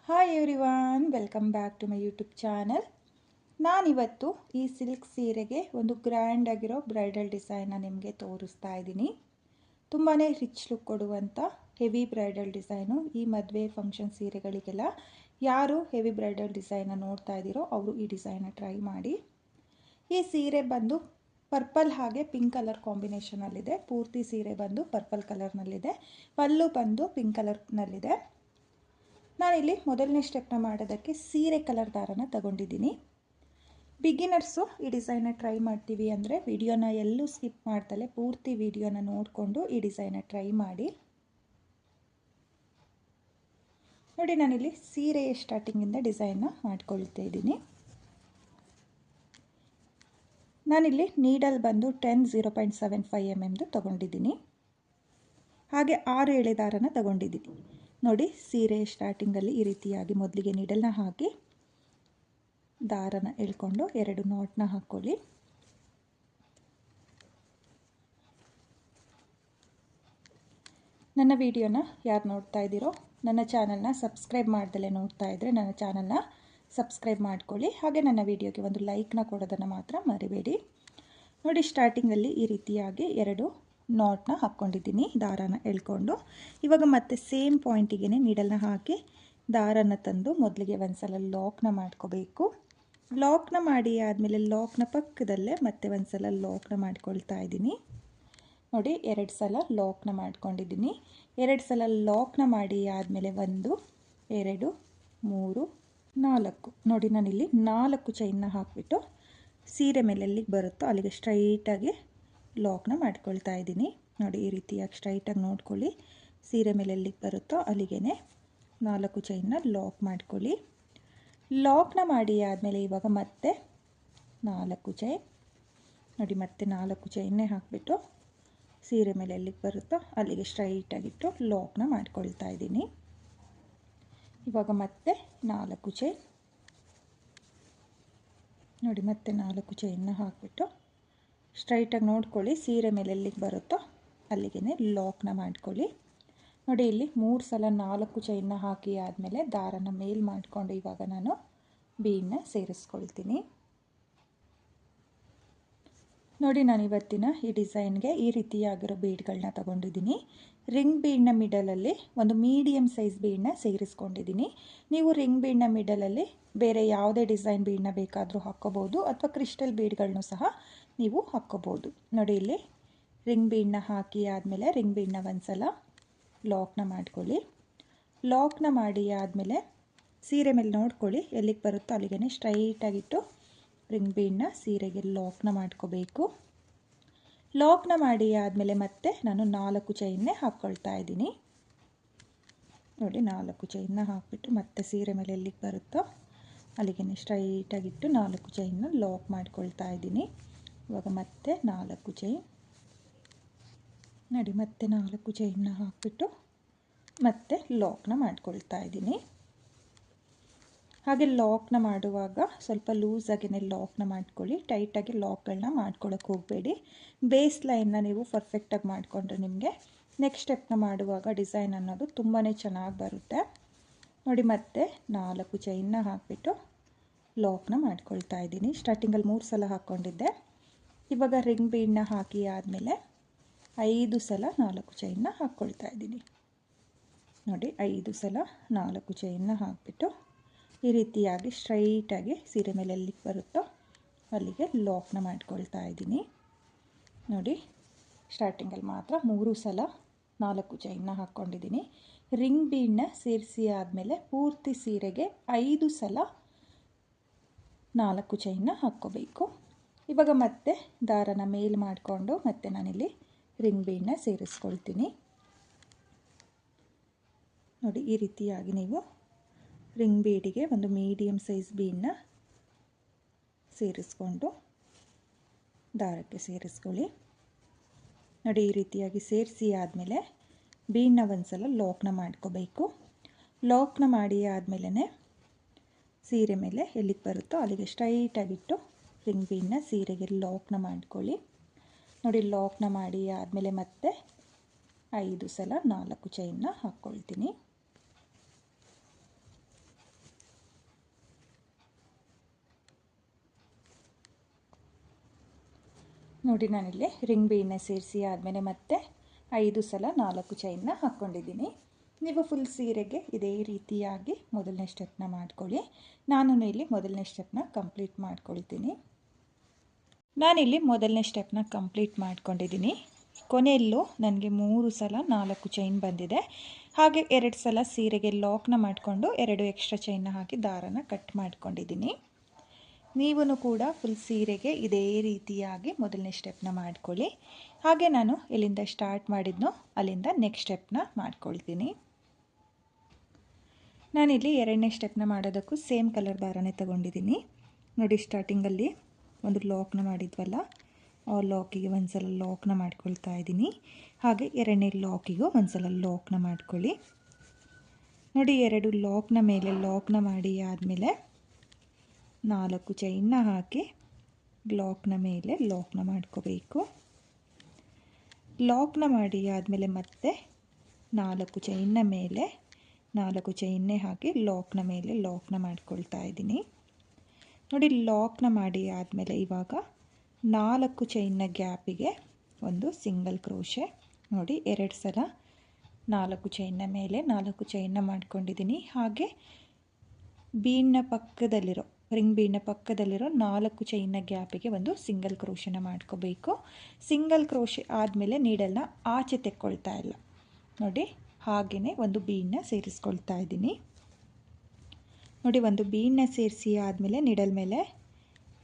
Hi everyone, welcome back to my YouTube channel. ನಾನಿವತ್ತು ಈ silk ಸೀರೆಗೆ ಒಂದು ಗ್ರ್ಯಾಂಡ್ ಆಗಿರೋ ಬ್ರೈಡಲ್ ಡಿಸೈನ್ನ ನಿಮಗೆ ತೋರಿಸ್ತಾ ಇದ್ದೀನಿ. ತುಂಬಾ ರಿಚ್ ಲುಕ್ ಕೊಡುವಂಥ ಹೆವಿ ಬ್ರೈಡಲ್ ಡಿಸೈನು. ಈ ಮದುವೆ ಫಂಕ್ಷನ್ ಸೀರೆಗಳಿಗೆಲ್ಲ ಯಾರು ಹೆವಿ ಬ್ರೈಡಲ್ ಡಿಸೈನ್ನ ನೋಡ್ತಾ ಇದ್ದೀರೋ ಅವರು ಈ ಡಿಸೈನ್ನ ಟ್ರೈ ಮಾಡಿ. ಈ ಸೀರೆ ಬಂದು ಪರ್ಪಲ್ ಹಾಗೆ ಪಿಂಕ್ ಕಲರ್ ಕಾಂಬಿನೇಷನಲ್ಲಿದೆ. ಪೂರ್ತಿ ಸೀರೆ ಬಂದು ಪರ್ಪಲ್ ಕಲರ್ನಲ್ಲಿದೆ, ಪಲ್ಲು ಬಂದು ಪಿಂಕ್ ಕಲರ್ನಲ್ಲಿದೆ. ನಾನಿಲ್ಲಿ ಮೊದಲನೇ ಸ್ಟೆಪ್ನ ಮಾಡೋದಕ್ಕೆ ಸೀರೆ ಕಲರ್ ದಾರನ ತಗೊಂಡಿದ್ದೀನಿ. ಬಿಗಿನರ್ಸು ಈ ಡಿಸೈನ್ನ ಟ್ರೈ ಮಾಡ್ತೀವಿ ಅಂದರೆ ವಿಡಿಯೋನ ಎಲ್ಲೂ ಸ್ಕಿಪ್ ಮಾಡ್ದಲೆ ಪೂರ್ತಿ ವಿಡಿಯೋನ ನೋಡಿಕೊಂಡು ಈ ಡಿಸೈನ್ನ ಟ್ರೈ ಮಾಡಿ. ನೋಡಿ, ನಾನಿಲ್ಲಿ ಸೀರೆಯ ಸ್ಟಾರ್ಟಿಂಗಿಂದ ಡಿಸೈನ್ನ ಮಾಡ್ಕೊಳ್ತಾ ಇದ್ದೀನಿ. ನಾನಿಲ್ಲಿ ನೀಡಲ್ ಬಂದು 0.75 mm ತಗೊಂಡಿದ್ದೀನಿ. ಹಾಗೆ 6 ಎಳೆ ದಾರನ ತಗೊಂಡಿದ್ದೀನಿ. ನೋಡಿ, ಸೀರೆ ಸ್ಟಾರ್ಟಿಂಗಲ್ಲಿ ಈ ರೀತಿಯಾಗಿ ಮೊದಲಿಗೆ ನೀಡಲ್ನ ಹಾಕಿ ದಾರನ ಎಳ್ಕೊಂಡು 2 ನಾಟ್ನ ಹಾಕ್ಕೊಳ್ಳಿ. ನನ್ನ ವಿಡಿಯೋನ ಯಾರು ನೋಡ್ತಾ ಇದ್ದೀರೋ ನನ್ನ ಚಾನಲ್ನ ಸಬ್ಸ್ಕ್ರೈಬ್ ಮಾಡ್ದಲೇ ನೋಡ್ತಾ ಇದ್ದರೆ ನನ್ನ ಚಾನಲ್ನ ಸಬ್ಸ್ಕ್ರೈಬ್ ಮಾಡ್ಕೊಳ್ಳಿ. ಹಾಗೆ ನನ್ನ ವಿಡಿಯೋಗೆ ಒಂದು ಲೈಕ್ನ ಕೊಡೋದನ್ನು ಮಾತ್ರ ಮರಿಬೇಡಿ. ನೋಡಿ, ಸ್ಟಾರ್ಟಿಂಗಲ್ಲಿ ಈ ರೀತಿಯಾಗಿ 2 ನಾಟ್ನ ಹಾಕ್ಕೊಂಡಿದ್ದೀನಿ ದಾರನ ಎಳ್ಕೊಂಡು. ಇವಾಗ ಮತ್ತೆ ಸೇಮ್ ಪಾಯಿಂಟಿಗೆ ನೀಡಲ್ನ ಹಾಕಿ ದಾರನ ತಂದು ಮೊದಲಿಗೆ ಒಂದು ಸಲ ಲಾಕ್ನ ಮಾಡ್ಕೋಬೇಕು. ಲಾಕ್ನ ಮಾಡಿ ಆದಮೇಲೆ ಲಾಕ್ನ ಪಕ್ಕದಲ್ಲೇ ಮತ್ತೆ ಒಂದು ಸಲ ಲಾಕ್ನ ಮಾಡ್ಕೊಳ್ತಾ ಇದ್ದೀನಿ. ನೋಡಿ, 2 ಸಲ ಲಾಕ್ನ ಮಾಡ್ಕೊಂಡಿದ್ದೀನಿ. 2 ಸಲ ಲಾಕ್ನ ಮಾಡಿ ಆದಮೇಲೆ 1 2 3 4. ನೋಡಿ, ನಾನಿಲ್ಲಿ 4 ಚೈನ್ನ ಹಾಕಿಬಿಟ್ಟು ಸೀರೆ ಮೇಲೆ ಎಲ್ಲಿಗೆ ಬರುತ್ತೋ ಅಲ್ಲಿಗೆ ಸ್ಟ್ರೈಟಾಗಿ ಲಾಕ್ನ ಮಾಡ್ಕೊಳ್ತಾ ಇದ್ದೀನಿ. ನೋಡಿ, ಈ ರೀತಿಯಾಗಿ ಸ್ಟ್ರೈಟಾಗಿ ನೋಡ್ಕೊಳ್ಳಿ. ಸೀರೆ ಮೇಲೆ ಎಲ್ಲಿಗೆ ಬರುತ್ತೋ ಅಲ್ಲಿಗೆ 4 ಚೈನ್ನ ಲಾಕ್ ಮಾಡ್ಕೊಳ್ಳಿ. ಲಾಕ್ನ ಮಾಡಿ ಆದಮೇಲೆ ಇವಾಗ ಮತ್ತೆ 4 ಚೈನ್. ನೋಡಿ, ಮತ್ತೆ 4 ಚೈನ್ನೇ ಹಾಕಿಬಿಟ್ಟು ಸೀರೆ ಮೇಲೆ ಎಲ್ಲಿಗೆ ಬರುತ್ತೋ ಅಲ್ಲಿಗೆ ಸ್ಟ್ರೈಟಾಗಿಟ್ಟು ಲಾಕ್ನ ಮಾಡ್ಕೊಳ್ತಾ ಇದ್ದೀನಿ. ಇವಾಗ ಮತ್ತೆ 4 ಚೈನ್. ನೋಡಿ, ಮತ್ತೆ 4 ಚೈನ್ನ ಹಾಕಿಬಿಟ್ಟು ಸ್ಟ್ರೈಟಾಗಿ ನೋಡ್ಕೊಳ್ಳಿ. ಸೀರೆ ಮೇಲೆ ಎಲ್ಲಿಗೆ ಬರುತ್ತೋ ಅಲ್ಲಿಗೆ ಲಾಕ್ನ ಮಾಡ್ಕೊಳ್ಳಿ. ನೋಡಿ, ಇಲ್ಲಿ 3 ಸಲ 4 ಚೈನ್ನ ಹಾಕಿ ಆದಮೇಲೆ ದಾರನ ಮೇಲ್ ಮಾಡಿಕೊಂಡು ಇವಾಗ ನಾನು ಬೀಡನ್ನ ಸೇರಿಸ್ಕೊಳ್ತೀನಿ. ನೋಡಿ, ನಾನು ಇವತ್ತಿನ ಈ ಡಿಸೈನ್ಗೆ ಈ ರೀತಿಯಾಗಿರೋ ಬೀಡ್ಗಳನ್ನ ತಗೊಂಡಿದ್ದೀನಿ. ರಿಂಗ್ ಬೀಡ್ನ ಮಿಡಲಲ್ಲಿ ಒಂದು ಮೀಡಿಯಮ್ ಸೈಜ್ ಬೀಡನ್ನ ಸೇರಿಸ್ಕೊಂಡಿದ್ದೀನಿ. ನೀವು ರಿಂಗ್ ಬೀಡ್ನ ಮಿಡಲಲ್ಲಿ ಬೇರೆ ಯಾವುದೇ ಡಿಸೈನ್ ಬೀಡನ್ನ ಬೇಕಾದರೂ ಹಾಕ್ಕೋಬೋದು, ಅಥವಾ ಕ್ರಿಸ್ಟಲ್ ಬೀಡ್ಗಳನ್ನೂ ಸಹ ನೀವು ಹಾಕ್ಕೋಬೋದು. ನೋಡಿ, ಇಲ್ಲಿ ರಿಂಗ್ ಬೀಡನ್ನ ಹಾಕಿ ಆದಮೇಲೆ ರಿಂಗ್ ಬೀಡನ್ನ ಒಂದು ಸಲ ಲಾಕ್ನ ಮಾಡ್ಕೊಳ್ಳಿ. ಲಾಕ್ನ ಮಾಡಿ ಆದಮೇಲೆ ಸೀರೆ ಮೇಲೆ ನೋಡ್ಕೊಳ್ಳಿ, ಎಲ್ಲಿಗೆ ಬರುತ್ತೋ ಅಲ್ಲಿಗೆ ಸ್ಟ್ರೈಟಾಗಿಟ್ಟು ರಿಂಗ್ ಬೀಡನ್ನ ಸೀರೆಗೆ ಲಾಕ್ನ ಮಾಡ್ಕೋಬೇಕು. ಲಾಕ್ನ ಮಾಡಿ ಆದಮೇಲೆ ಮತ್ತೆ ನಾನು 4 ಚೈನ್ನೇ ಹಾಕ್ಕೊಳ್ತಾ ಇದ್ದೀನಿ. ನೋಡಿ, 4 ಚೈನ್ನ ಹಾಕಿಬಿಟ್ಟು ಮತ್ತೆ ಸೀರೆ ಮೇಲೆ ಎಲ್ಲಿಗೆ ಬರುತ್ತೋ ಅಲ್ಲಿಗೆ ಸ್ಟ್ರೈಟಾಗಿಟ್ಟು 4 ಚೈನ್ನ ಲಾಕ್ ಮಾಡ್ಕೊಳ್ತಾ ಇದ್ದೀನಿ. ಇವಾಗ ಮತ್ತೆ 4 ಚೈನ್. ನೋಡಿ, ಮತ್ತೆ 4 ಚೈನ್ನ ಹಾಕಿಬಿಟ್ಟು ಮತ್ತೆ ಲಾಕ್ನ ಮಾಡ್ಕೊಳ್ತಾ ಇದ್ದೀನಿ. ಹಾಗೆ ಲಾಕ್ನ ಮಾಡುವಾಗ ಸ್ವಲ್ಪ ಲೂಸಾಗಿಯೇ ಲಾಕ್ನ ಮಾಡ್ಕೊಳ್ಳಿ. ಟೈಟಾಗಿ ಲಾಕ್ಗಳನ್ನ ಮಾಡ್ಕೊಳ್ಳೋಕೆ ಹೋಗಬೇಡಿ. ಬೇಸ್ ಲೈನ್ನ ನೀವು ಪರ್ಫೆಕ್ಟಾಗಿ ಮಾಡಿಕೊಂಡ್ರೆ ನಿಮಗೆ ನೆಕ್ಸ್ಟ್ ಸ್ಟೆಪ್ನ ಮಾಡುವಾಗ ಡಿಸೈನ್ ಅನ್ನೋದು ತುಂಬಾ ಚೆನ್ನಾಗಿ ಬರುತ್ತೆ. ನೋಡಿ, ಮತ್ತೆ 4 ಚೈನ್ನ ಹಾಕಿಬಿಟ್ಟು ಲಾಕ್ನ ಮಾಡ್ಕೊಳ್ತಾ ಇದ್ದೀನಿ. ಸ್ಟಾರ್ಟಿಂಗಲ್ಲಿ 3 ಸಲ ಹಾಕ್ಕೊಂಡಿದ್ದೆ. ಇವಾಗ ರಿಂಗ್ ಬೀಡನ್ನ ಹಾಕಿ ಆದಮೇಲೆ 5 ಸಲ 4 ಚೈನ್ನ ಹಾಕ್ಕೊಳ್ತಾ ಇದ್ದೀನಿ. ನೋಡಿ, 5 ಸಲ 4 ಚೈನ್ನ ಹಾಕಿಬಿಟ್ಟು ಈ ರೀತಿಯಾಗಿ ಸ್ಟ್ರೈಟಾಗಿ ಸೀರೆ ಮೇಲೆ ಎಲ್ಲಿಗೆ ಬರುತ್ತೋ ಅಲ್ಲಿಗೆ ಲಾಕ್ನ ಮಾಡ್ಕೊಳ್ತಾ ಇದ್ದೀನಿ. ನೋಡಿ, ಸ್ಟಾರ್ಟಿಂಗಲ್ಲಿ ಮಾತ್ರ 3 ಸಲ 4 ಚೈನ್ನ ಹಾಕ್ಕೊಂಡಿದ್ದೀನಿ. ರಿಂಗ್ ಬೀಡನ್ನ ಸೇರಿಸಿ ಆದಮೇಲೆ ಪೂರ್ತಿ ಸೀರೆಗೆ 5 ಸಲ 4 ಚೈನ್ನ ಹಾಕ್ಕೋಬೇಕು. ಇವಾಗ ಮತ್ತೆ ದಾರನ ಮೇಲ್ ಮಾಡಿಕೊಂಡು ಮತ್ತೆ ನಾನಿಲ್ಲಿ ರಿಂಗ್ ಬೀಡನ್ನ ಸೇರಿಸ್ಕೊಳ್ತೀನಿ. ನೋಡಿ, ಈ ರೀತಿಯಾಗಿ ನೀವು ರಿಂಗ್ ಬೀಡಿಗೆ ಒಂದು ಮೀಡಿಯಮ್ ಸೈಜ್ ಬೀಡನ್ನ ಸೇರಿಸ್ಕೊಂಡು ದಾರಕ್ಕೆ ಸೇರಿಸ್ಕೊಳ್ಳಿ. ನೋಡಿ, ಈ ರೀತಿಯಾಗಿ ಸೇರಿಸಿ ಆದಮೇಲೆ ಬೀಡನ್ನ ಒಂದು ಸಲ ಲಾಕ್ನ ಮಾಡ್ಕೋಬೇಕು. ಲಾಕ್ನ ಮಾಡಿ ಆದಮೇಲೆ ಸೀರೆ ಮೇಲೆ ಎಲ್ಲಿಗೆ ಬರುತ್ತೋ ಅಲ್ಲಿಗೆ ಸ್ಟ್ರೈಟಾಗಿಟ್ಟು ರಿಂಗ್ ಬೀಡನ್ನ ಸೀರೆಗೆ ಲಾಕ್ನ ಮಾಡ್ಕೊಳ್ಳಿ. ನೋಡಿ, ಲಾಕ್ನ ಮಾಡಿ ಆದಮೇಲೆ ಮತ್ತೆ 5 ಸಲ 4 ಚೈನ್ನ ಹಾಕ್ಕೊಳ್ತೀನಿ. ನೋಡಿ ನಾನಿಲ್ಲಿ ರಿಂಗ್ ಬೀಡನ್ನ ಸೇರಿಸಿ ಆದಮೇಲೆ ಮತ್ತೆ 5 ಸಲ 4 ಚೈನ್ನ ಹಾಕ್ಕೊಂಡಿದ್ದೀನಿ. ನೀವು ಫುಲ್ ಸೀರೆಗೆ ಇದೇ ರೀತಿಯಾಗಿ ಮೊದಲನೇ ಸ್ಟೆಪ್ನ ಮಾಡ್ಕೊಳ್ಳಿ. ನಾನು ಇಲ್ಲಿ ಮೊದಲನೇ ಸ್ಟೆಪ್ನ ಕಂಪ್ಲೀಟ್ ಮಾಡ್ಕೊಳ್ತೀನಿ. ನಾನಿಲ್ಲಿ ಮೊದಲನೇ ಸ್ಟೆಪ್ನ ಕಂಪ್ಲೀಟ್ ಮಾಡ್ಕೊಂಡಿದ್ದೀನಿ. ಕೊನೆಯಲ್ಲೂ ನನಗೆ 3 ಸಲ 4 ಚೈನ್ ಬಂದಿದೆ. ಹಾಗೆ 2 ಸಲ ಸೀರೆಗೆ ಲಾಕ್ನ ಮಾಡಿಕೊಂಡು 2 ಎಕ್ಸ್ಟ್ರಾ ಚೈನ್ನ ಹಾಕಿ ದಾರನ ಕಟ್ ಮಾಡ್ಕೊಂಡಿದ್ದೀನಿ. ನೀವು ಕೂಡ ಫುಲ್ ಸೀರೆಗೆ ಇದೇ ರೀತಿಯಾಗಿ ಮೊದಲನೇ ಸ್ಟೆಪ್ನ ಮಾಡ್ಕೊಳ್ಳಿ. ಹಾಗೆ ನಾನು ಎಲ್ಲಿಂದ ಸ್ಟಾರ್ಟ್ ಮಾಡಿದ್ನೋ ಅಲ್ಲಿಂದ ನೆಕ್ಸ್ಟ್ ಸ್ಟೆಪ್ನ ಮಾಡ್ಕೊಳ್ತೀನಿ. ನಾನಿಲ್ಲಿ 2ನೇ ಸ್ಟೆಪ್ನ ಮಾಡೋದಕ್ಕೂ ಸೇಮ್ ಕಲರ್ ದಾರನೇ ತಗೊಂಡಿದ್ದೀನಿ. ನೋಡಿ ಸ್ಟಾರ್ಟಿಂಗಲ್ಲಿ ಒಂದು ಲಾಕ್ನ ಮಾಡಿದ್ವಲ್ಲ, ಆ ಲಾಕಿಗೆ ಒಂದು ಸಲ ಲಾಕ್ನ ಮಾಡ್ಕೊಳ್ತಾ ಇದ್ದೀನಿ. ಹಾಗೆ 2ನೇ ಲಾಕಿಗೂ ಒಂದು ಸಲ ಲಾಕ್ನ ಮಾಡ್ಕೊಳ್ಳಿ. ನೋಡಿ 2 ಲಾಕ್ನ ಮೇಲೆ ಲಾಕ್ನ ಮಾಡಿ ಆದಮೇಲೆ 4 ಚೈನ್ನ ಹಾಕಿ ಲಾಕ್ನ ಮೇಲೆ ಲಾಕ್ನ ಮಾಡ್ಕೋಬೇಕು. ಲಾಕ್ನ ಮಾಡಿ ಆದಮೇಲೆ ಮತ್ತೆ 4 ಚೈನ್ನ ಮೇಲೆ 4 ಚೈನ್ನೇ ಹಾಕಿ ಲಾಕ್ನ ಮೇಲೆ ಲಾಕ್ನ ಮಾಡ್ಕೊಳ್ತಾ ಇದ್ದೀನಿ. ನೋಡಿ ಲಾಕ್ನ ಮಾಡಿ ಆದಮೇಲೆ ಇವಾಗ 4 ಚೈನ್ನ ಗ್ಯಾಪಿಗೆ ಒಂದು ಸಿಂಗಲ್ ಕ್ರೋಶೆ. ನೋಡಿ 2 ಸಲ 4 ಚೈನ್ನ ಮೇಲೆ 4 ಚೈನ್ನ ಮಾಡ್ಕೊಂಡಿದ್ದೀನಿ. ಹಾಗೆ ಬೀಡ್ನ ಪಕ್ಕದಲ್ಲಿರೋ ರಿಂಗ್ ಬೀಡ್ನ ಪಕ್ಕದಲ್ಲಿರೋ 4 ಚೈನ್ನ ಗ್ಯಾಪಿಗೆ ಒಂದು ಸಿಂಗಲ್ ಕ್ರೋಶೆನ ಮಾಡ್ಕೋಬೇಕು. ಸಿಂಗಲ್ ಕ್ರೋಶೆ ಆದಮೇಲೆ ನೀಡಲ್ನ ಆಚೆ ತೆಕ್ಕೊಳ್ತಾ ಇಲ್ಲ. ನೋಡಿ ಹಾಗೆಯೇ ಒಂದು ಬೀಡನ್ನ ಸೇರಿಸ್ಕೊಳ್ತಾ ಇದ್ದೀನಿ. ನೋಡಿ ಒಂದು ಬೀಡನ್ನ ಸೇರಿಸಿ ಆದಮೇಲೆ ನೀಡಲ್ ಮೇಲೆ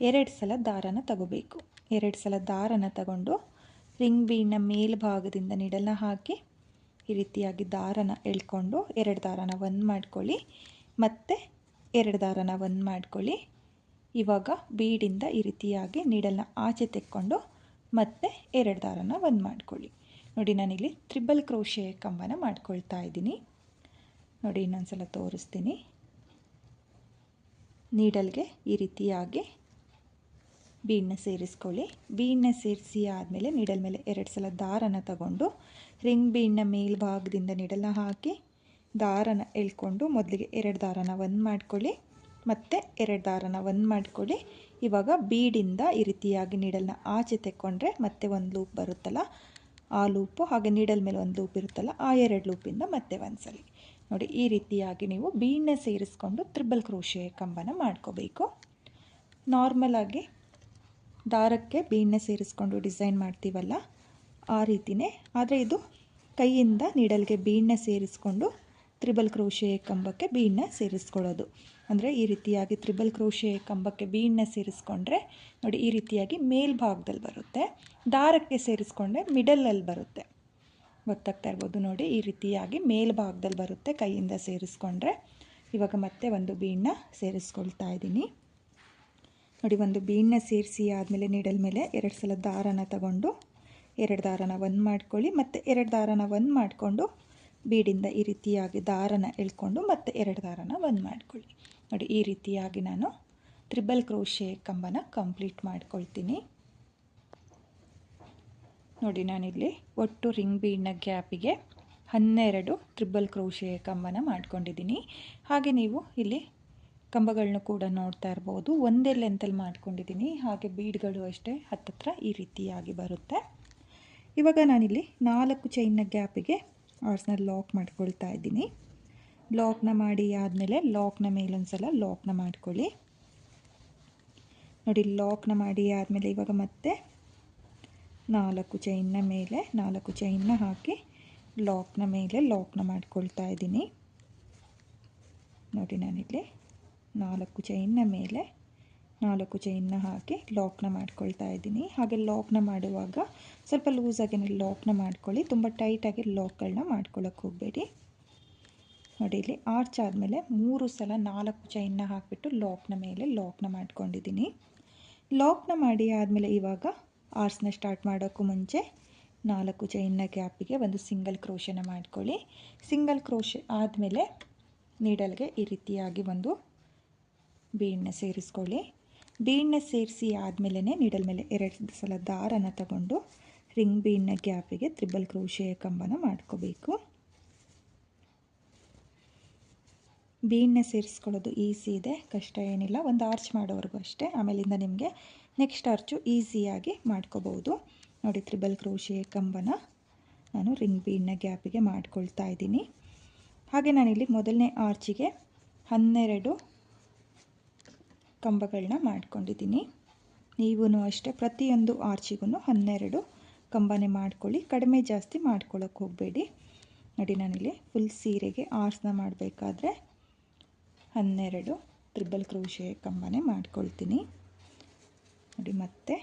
2 ಸಲ ದಾರನ ತಗೋಬೇಕು. 2 ಸಲ ದಾರನ ತಗೊಂಡು ರಿಂಗ್ ಬೀಡ್ನ ಮೇಲ್ಭಾಗದಿಂದ ನೀಡಲ್ನ ಹಾಕಿ ಈ ರೀತಿಯಾಗಿ ದಾರನ ಎಳ್ಕೊಂಡು 2 ದಾರನ ಒಂದು ಮಾಡ್ಕೊಳ್ಳಿ, ಮತ್ತು 2 ದಾರನ ಒಂದು ಮಾಡ್ಕೊಳ್ಳಿ. ಇವಾಗ ಬೀಡಿಂದ ಈ ರೀತಿಯಾಗಿ ನೀಡಲ್ನ ಆಚೆ ತೆಕ್ಕೊಂಡು ಮತ್ತೆ 2 ದಾರನ ಒಂದು ಮಾಡ್ಕೊಳ್ಳಿ. ನೋಡಿ ನಾನಿಲ್ಲಿ ತ್ರಿಬಲ್ ಕ್ರೋಶೆ ಕಂಬನ ಮಾಡ್ಕೊಳ್ತಾ ಇದ್ದೀನಿ. ನೋಡಿ ಇನ್ನೊಂದ್ಸಲ ತೋರಿಸ್ತೀನಿ. ನೀಡಲ್ಗೆ ಈ ರೀತಿಯಾಗಿ ಬೀಡನ್ನ ಸೇರಿಸ್ಕೊಳ್ಳಿ. ಬೀಡನ್ನ ಸೇರಿಸಿ ಆದಮೇಲೆ ನೀಡಲ್ ಮೇಲೆ 2 ಸಲ ದಾರನ ತಗೊಂಡು ರಿಂಗ್ ಬೀಡ್ನ ಮೇಲ್ಭಾಗದಿಂದ ನೀಡಲ್ನ ಹಾಕಿ ದಾರನ ಎಳ್ಕೊಂಡು ಮೊದಲಿಗೆ 2 ದಾರನ ಒಂದು ಮಾಡ್ಕೊಳ್ಳಿ, ಮತ್ತು 2 ದಾರನ ಒಂದು ಮಾಡ್ಕೊಳ್ಳಿ. ಇವಾಗ ಬೀಡಿಂದ ಈ ರೀತಿಯಾಗಿ ನೀಡಲ್ನ ಆಚೆ ತೆಕ್ಕೊಂಡ್ರೆ ಮತ್ತೆ ಒಂದು ಲೂಪ್ ಬರುತ್ತಲ್ಲ, ಆ ಲೂಪು, ಹಾಗೆ ನೀಡಲ್ ಮೇಲೆ ಒಂದು ಲೂಪ್ ಇರುತ್ತಲ್ಲ, ಆ 2 ಲೂಪಿಂದ ಮತ್ತೆ ಒಂದು ಸಲ. ನೋಡಿ ಈ ರೀತಿಯಾಗಿ ನೀವು ಬೀಡನ್ನ ಸೇರಿಸ್ಕೊಂಡು ತ್ರಿಬಲ್ ಕ್ರೋಶೆ ಕಂಬನ ಮಾಡ್ಕೋಬೇಕು. ನಾರ್ಮಲಾಗಿ ದಾರಕ್ಕೆ ಬೀಡನ್ನ ಸೇರಿಸ್ಕೊಂಡು ಡಿಸೈನ್ ಮಾಡ್ತೀವಲ್ಲ ಆ ರೀತಿಯೇ, ಆದರೆ ಇದು ಕೈಯಿಂದ ನೀಡಲ್ಗೆ ಬೀಡನ್ನ ಸೇರಿಸ್ಕೊಂಡು ತ್ರಿಬಲ್ ಕ್ರೋಶೆ ಕಂಬಕ್ಕೆ ಬೀಡನ್ನ ಸೇರಿಸ್ಕೊಳ್ಳೋದು. ಅಂದರೆ ಈ ರೀತಿಯಾಗಿ ತ್ರಿಬಲ್ ಕ್ರೋಶೆ ಕಂಬಕ್ಕೆ ಬೀಡನ್ನ ಸೇರಿಸ್ಕೊಂಡ್ರೆ ನೋಡಿ ಈ ರೀತಿಯಾಗಿ ಮೇಲ್ಭಾಗದಲ್ಲಿ ಬರುತ್ತೆ. ದಾರಕ್ಕೆ ಸೇರಿಸ್ಕೊಂಡ್ರೆ ಮಿಡಲಲ್ಲಿ ಬರುತ್ತೆ. ಗೊತ್ತಾಗ್ತಾ ಇರ್ಬೋದು ನೋಡಿ, ಈ ರೀತಿಯಾಗಿ ಮೇಲ್ಭಾಗದಲ್ಲಿ ಬರುತ್ತೆ ಕೈಯಿಂದ ಸೇರಿಸ್ಕೊಂಡ್ರೆ. ಇವಾಗ ಮತ್ತೆ ಒಂದು ಬೀಡನ್ನ ಸೇರಿಸ್ಕೊಳ್ತಾ ಇದ್ದೀನಿ. ನೋಡಿ ಒಂದು ಬೀಡನ್ನ ಸೇರಿಸಿ ಆದಮೇಲೆ ನೀಡಲ್ ಮೇಲೆ 2 ಸಲ ದಾರನ ತಗೊಂಡು 2 ದಾರನ ಒಂದು ಮಾಡ್ಕೊಳ್ಳಿ, ಮತ್ತು 2 ದಾರನ ಒಂದು ಮಾಡಿಕೊಂಡು ಬೀಡಿಂದ ಈ ರೀತಿಯಾಗಿ ದಾರನ ಎಳ್ಕೊಂಡು ಮತ್ತೆ 2 ದಾರನ ಒಂದು ಮಾಡ್ಕೊಳ್ಳಿ. ನೋಡಿ ಈ ರೀತಿಯಾಗಿ ನಾನು ತ್ರಿಬಲ್ ಕ್ರೋಶೆ ಕಂಬನ ಕಂಪ್ಲೀಟ್ ಮಾಡ್ಕೊಳ್ತೀನಿ. ನೋಡಿ ನಾನಿಲ್ಲಿ ಒಟ್ಟು ರಿಂಗ್ ಬೀಡ್ನ ಗ್ಯಾಪಿಗೆ 12 ತ್ರಿಬಲ್ ಕ್ರೋಶೆ ಕಂಬನ ಮಾಡ್ಕೊಂಡಿದ್ದೀನಿ. ಹಾಗೆ ನೀವು ಇಲ್ಲಿ ಕಂಬಗಳನ್ನ ಕೂಡ ನೋಡ್ತಾ ಇರ್ಬೋದು, ಒಂದೇ ಲೆಂತಲ್ಲಿ ಮಾಡ್ಕೊಂಡಿದ್ದೀನಿ. ಹಾಗೆ ಬೀಡ್ಗಳು ಅಷ್ಟೇ ಹತ್ತತ್ರ ಈ ರೀತಿಯಾಗಿ ಬರುತ್ತೆ. ಇವಾಗ ನಾನಿಲ್ಲಿ 4 ಚೈನ್ನ ಗ್ಯಾಪಿಗೆ ಆರ್ಸ್ನ ಲಾಕ್ ಮಾಡ್ಕೊಳ್ತಾ ಇದ್ದೀನಿ. ಲಾಕ್ನ ಮಾಡಿ ಆದಮೇಲೆ ಲಾಕ್ನ ಮೇಲೊಂದು ಸಲ ಲಾಕ್ನ ಮಾಡ್ಕೊಳ್ಳಿ. ನೋಡಿ ಲಾಕ್ನ ಮಾಡಿ ಆದಮೇಲೆ ಇವಾಗ ಮತ್ತೆ 4 ಚೈನ್ನ ಮೇಲೆ 4 ಚೈನ್ನ ಹಾಕಿ ಲಾಕ್ನ ಮೇಲೆ ಲಾಕ್ನ ಮಾಡ್ಕೊಳ್ತಾ ಇದ್ದೀನಿ. ನೋಡಿ ನಾನಿಲ್ಲಿ 4 ಚೈನ್ನ ಮೇಲೆ 4 ಚೈನ್ನ ಹಾಕಿ ಲಾಕ್ನ ಮಾಡ್ಕೊಳ್ತಾ ಇದ್ದೀನಿ. ಹಾಗೆ ಲಾಕ್ನ ಮಾಡುವಾಗ ಸ್ವಲ್ಪ ಲೂಸಾಗಿ ಲಾಕ್ನ ಮಾಡ್ಕೊಳ್ಳಿ, ತುಂಬ ಟೈಟಾಗಿ ಲಾಕ್ಗಳನ್ನ ಮಾಡ್ಕೊಳ್ಳೋಕೆ ಹೋಗಬೇಡಿ. ನೋಡಿ ಇಲ್ಲಿ ಆರ್ಚ್ ಆದಮೇಲೆ 3 ಸಲ 4 ಚೈನ್ನ ಹಾಕಿಬಿಟ್ಟು ಲಾಕ್ನ ಮೇಲೆ ಲಾಕ್ನ ಮಾಡ್ಕೊಂಡಿದ್ದೀನಿ. ಲಾಕ್ನ ಮಾಡಿ ಆದಮೇಲೆ ಇವಾಗ ಆರ್ಸ್ನ ಸ್ಟಾರ್ಟ್ ಮಾಡೋಕ್ಕೂ ಮುಂಚೆ 4 ಚೈನ್ನ ಗ್ಯಾಪಿಗೆ ಒಂದು ಸಿಂಗಲ್ ಕ್ರೋಶೆನ ಮಾಡ್ಕೊಳ್ಳಿ. ಸಿಂಗಲ್ ಕ್ರೋಶೆ ಆದಮೇಲೆ ನೀಡಲ್ಗೆ ಈ ರೀತಿಯಾಗಿ ಒಂದು ಬೀಡನ್ನ ಸೇರಿಸ್ಕೊಳ್ಳಿ. ಬೀಡನ್ನ ಸೇರಿಸಿ ಆದಮೇಲೆ ನೀಡಲ್ ಮೇಲೆ 2 ಸಲ ದಾರನ ತಗೊಂಡು ರಿಂಗ್ ಬೀಡ್ನ ಗ್ಯಾಪಿಗೆ ತ್ರಿಬಲ್ ಕ್ರೋಶೆ ಕಂಬನ ಮಾಡ್ಕೋಬೇಕು. ಬೀಡನ್ನ ಸೇರಿಸ್ಕೊಳ್ಳೋದು ಈಸಿ ಇದೆ, ಕಷ್ಟ ಏನಿಲ್ಲ. ಒಂದು ಆರ್ಚ್ ಮಾಡೋವರೆಗೂ ಅಷ್ಟೇ. ಆಮೇಲಿಂದ ನಿಮಗೆ ನೆಕ್ಸ್ಟ್ ಆರ್ಚು ಈಸಿಯಾಗಿ ಮಾಡ್ಕೋಬೋದು. ನೋಡಿ ತ್ರಿಬಲ್ ಕ್ರೋಶೆ ಕಂಬನ ನಾನು ರಿಂಗ್ ಬೀಡ್ನ ಗ್ಯಾಪಿಗೆ ಮಾಡ್ಕೊಳ್ತಾ ಇದ್ದೀನಿ. ಹಾಗೆ ನಾನಿಲ್ಲಿ ಮೊದಲನೇ ಆರ್ಚಿಗೆ 12 ಕಂಬಗಳನ್ನ ಮಾಡ್ಕೊಂಡಿದ್ದೀನಿ. ನೀವೂ ಅಷ್ಟೇ ಪ್ರತಿಯೊಂದು ಆರ್ಚಿಗೂ 12 ಕಂಬನೇ ಮಾಡ್ಕೊಳ್ಳಿ, ಕಡಿಮೆ ಜಾಸ್ತಿ ಮಾಡ್ಕೊಳ್ಳೋಕೆ ಹೋಗಬೇಡಿ. ನೋಡಿ ನಾನಿಲ್ಲಿ ಫುಲ್ ಸೀರೆಗೆ ಆರ್ಸ್ನ ಮಾಡಬೇಕಾದ್ರೆ 12 ತ್ರಿಬಲ್ ಕ್ರೋಶೆ ಕಂಬನೇ ಮಾಡ್ಕೊಳ್ತೀನಿ. ನೋಡಿ ಮತ್ತೆ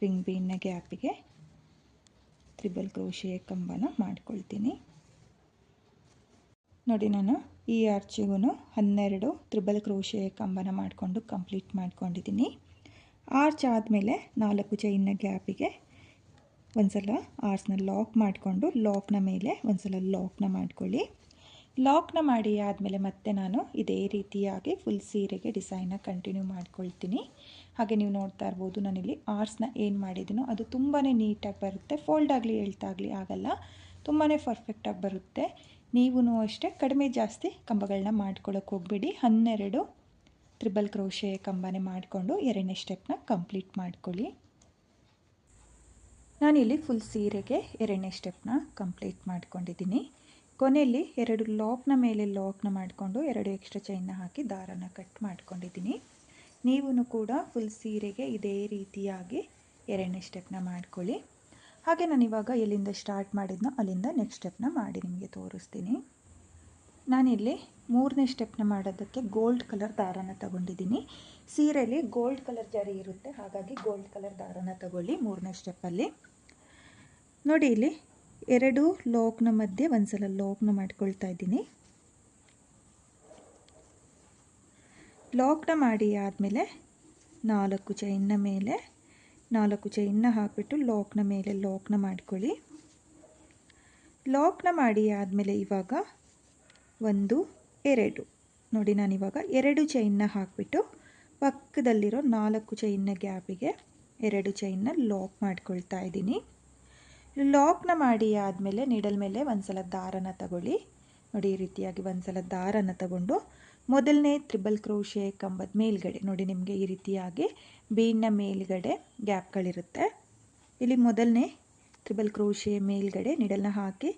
ರಿಂಗ್ ಬೀಡ್ನ ಗ್ಯಾಪಿಗೆ ತ್ರಿಬಲ್ ಕ್ರೋಶೆ ಕಂಬನ ಮಾಡ್ಕೊಳ್ತೀನಿ. ನೋಡಿ ನಾನು ಈ ಆರ್ಚಿಗೂ 12 ತ್ರಿಬಲ್ ಕ್ರೋಶೆ ಕಂಬನ ಮಾಡಿಕೊಂಡು ಕಂಪ್ಲೀಟ್ ಮಾಡ್ಕೊಂಡಿದ್ದೀನಿ. ಆರ್ಚ್ ಆದಮೇಲೆ 4 ಚೈನ್ನ ಗ್ಯಾಪಿಗೆ ಒಂದ್ಸಲ ಆರ್ಚ್ನ ಲಾಕ್ ಮಾಡಿಕೊಂಡು ಲಾಕ್ನ ಮೇಲೆ ಒಂದ್ಸಲ ಲಾಕ್ನ ಮಾಡ್ಕೊಳ್ಳಿ. ಲಾಕ್ನ ಮಾಡಿ ಆದಮೇಲೆ ಮತ್ತೆ ನಾನು ಇದೇ ರೀತಿಯಾಗಿ ಫುಲ್ ಸೀರೆಗೆ ಡಿಸೈನ್ನ ಕಂಟಿನ್ಯೂ ಮಾಡ್ಕೊಳ್ತೀನಿ. ಹಾಗೆ ನೀವು ನೋಡ್ತಾ ಇರ್ಬೋದು ನಾನಿಲ್ಲಿ ಆರ್ಚ್ನ ಏನು ಮಾಡಿದ್ದೀನೋ ಅದು ತುಂಬಾ ನೀಟಾಗಿ ಬರುತ್ತೆ, ಫೋಲ್ಡ್ ಆಗಲಿ ಎಳ್ತಾಗಲಿ ಆಗಲ್ಲ, ತುಂಬಾ ಪರ್ಫೆಕ್ಟಾಗಿ ಬರುತ್ತೆ. ನೀವೂ ಅಷ್ಟೇ ಕಡಿಮೆ ಜಾಸ್ತಿ ಕಂಬಗಳನ್ನ ಮಾಡ್ಕೊಳ್ಳೋಕೆ ಹೋಗಬೇಡಿ. 12 ತ್ರಿಬಲ್ ಕ್ರೋಶೆ ಕಂಬನೇ ಮಾಡಿಕೊಂಡು ಎರಡನೇ ಸ್ಟೆಪ್ನ ಕಂಪ್ಲೀಟ್ ಮಾಡ್ಕೊಳ್ಳಿ. ನಾನಿಲ್ಲಿ ಫುಲ್ ಸೀರೆಗೆ ಎರಡನೇ ಸ್ಟೆಪ್ನ ಕಂಪ್ಲೀಟ್ ಮಾಡ್ಕೊಂಡಿದ್ದೀನಿ. ಕೊನೆಯಲ್ಲಿ 2 ಲಾಕ್ನ ಮೇಲೆ ಲಾಕ್ನ ಮಾಡಿಕೊಂಡು 2 ಎಕ್ಸ್ಟ್ರಾ ಚೈನ್ನ ಹಾಕಿ ದಾರನ ಕಟ್ ಮಾಡ್ಕೊಂಡಿದ್ದೀನಿ. ನೀವೂ ಕೂಡ ಫುಲ್ ಸೀರೆಗೆ ಇದೇ ರೀತಿಯಾಗಿ ಎರಡನೇ ಸ್ಟೆಪ್ನ ಮಾಡ್ಕೊಳ್ಳಿ. ಹಾಗೆ ನಾನು ಇವಾಗ ಎಲ್ಲಿಂದ ಸ್ಟಾರ್ಟ್ ಮಾಡಿದ್ನೋ ಅಲ್ಲಿಂದ ನೆಕ್ಸ್ಟ್ ಸ್ಟೆಪ್ನ ಮಾಡಿ ನಿಮಗೆ ತೋರಿಸ್ತೀನಿ. ನಾನಿಲ್ಲಿ 3ನೇ ಸ್ಟೆಪ್ನ ಮಾಡೋದಕ್ಕೆ ಗೋಲ್ಡ್ ಕಲರ್ ದಾರನ ತಗೊಂಡಿದ್ದೀನಿ. ಸೀರೆಯಲ್ಲಿ ಗೋಲ್ಡ್ ಕಲರ್ ಜರಿ ಇರುತ್ತೆ, ಹಾಗಾಗಿ ಗೋಲ್ಡ್ ಕಲರ್ ದಾರನ ತಗೊಳ್ಳಿ 3ನೇ ಸ್ಟೆಪ್ಪಲ್ಲಿ. ನೋಡಿ ಇಲ್ಲಿ 2 ಲಾಕ್ನ ಮಧ್ಯೆ ಒಂದ್ಸಲ ಲಾಕ್ನ ಮಾಡ್ಕೊಳ್ತಾ ಇದ್ದೀನಿ. ಲಾಕ್ನ ಮಾಡಿ ಆದಮೇಲೆ 4 ಚೈನ್ನ ಮೇಲೆ 4 ಚೈನ್ನ ಹಾಕಿಬಿಟ್ಟು ಲಾಕ್ನ ಮೇಲೆ ಲಾಕ್ನ ಮಾಡ್ಕೊಳ್ಳಿ. ಲಾಕ್ನ ಮಾಡಿ ಆದಮೇಲೆ ಇವಾಗ 1 2 ನೋಡಿ ನಾನಿವಾಗ 2 ಚೈನ್ನ ಹಾಕಿಬಿಟ್ಟು ಪಕ್ಕದಲ್ಲಿರೋ 4 ಚೈನ್ನ ಗ್ಯಾಪಿಗೆ 2 ಚೈನ್ನ ಲಾಕ್ ಮಾಡ್ಕೊಳ್ತಾ ಇದ್ದೀನಿ. ಲಾಕ್ನ ಮಾಡಿ ಆದಮೇಲೆ ನೀಡಲ್ ಮೇಲೆ ಒಂದ್ಸಲ ದಾರನ ತಗೊಳ್ಳಿ. ನೋಡಿ ಈ ರೀತಿಯಾಗಿ ಒಂದ್ಸಲ ದಾರನ ತಗೊಂಡು ಮೊದಲನೇ ತ್ರಿಬಲ್ ಕ್ರೋಶೆ ಕಂಬದ ಮೇಲ್ಗಡೆ ನೋಡಿ ನಿಮಗೆ ಈ ರೀತಿಯಾಗಿ ಬೀಡ್ನ ಮೇಲ್ಗಡೆ ಗ್ಯಾಪ್ಗಳಿರುತ್ತೆ. ಇಲ್ಲಿ ಮೊದಲನೇ ತ್ರಿಬಲ್ ಕ್ರೋಶೆ ಮೇಲ್ಗಡೆ ನೀಡಲ್ನ ಹಾಕಿ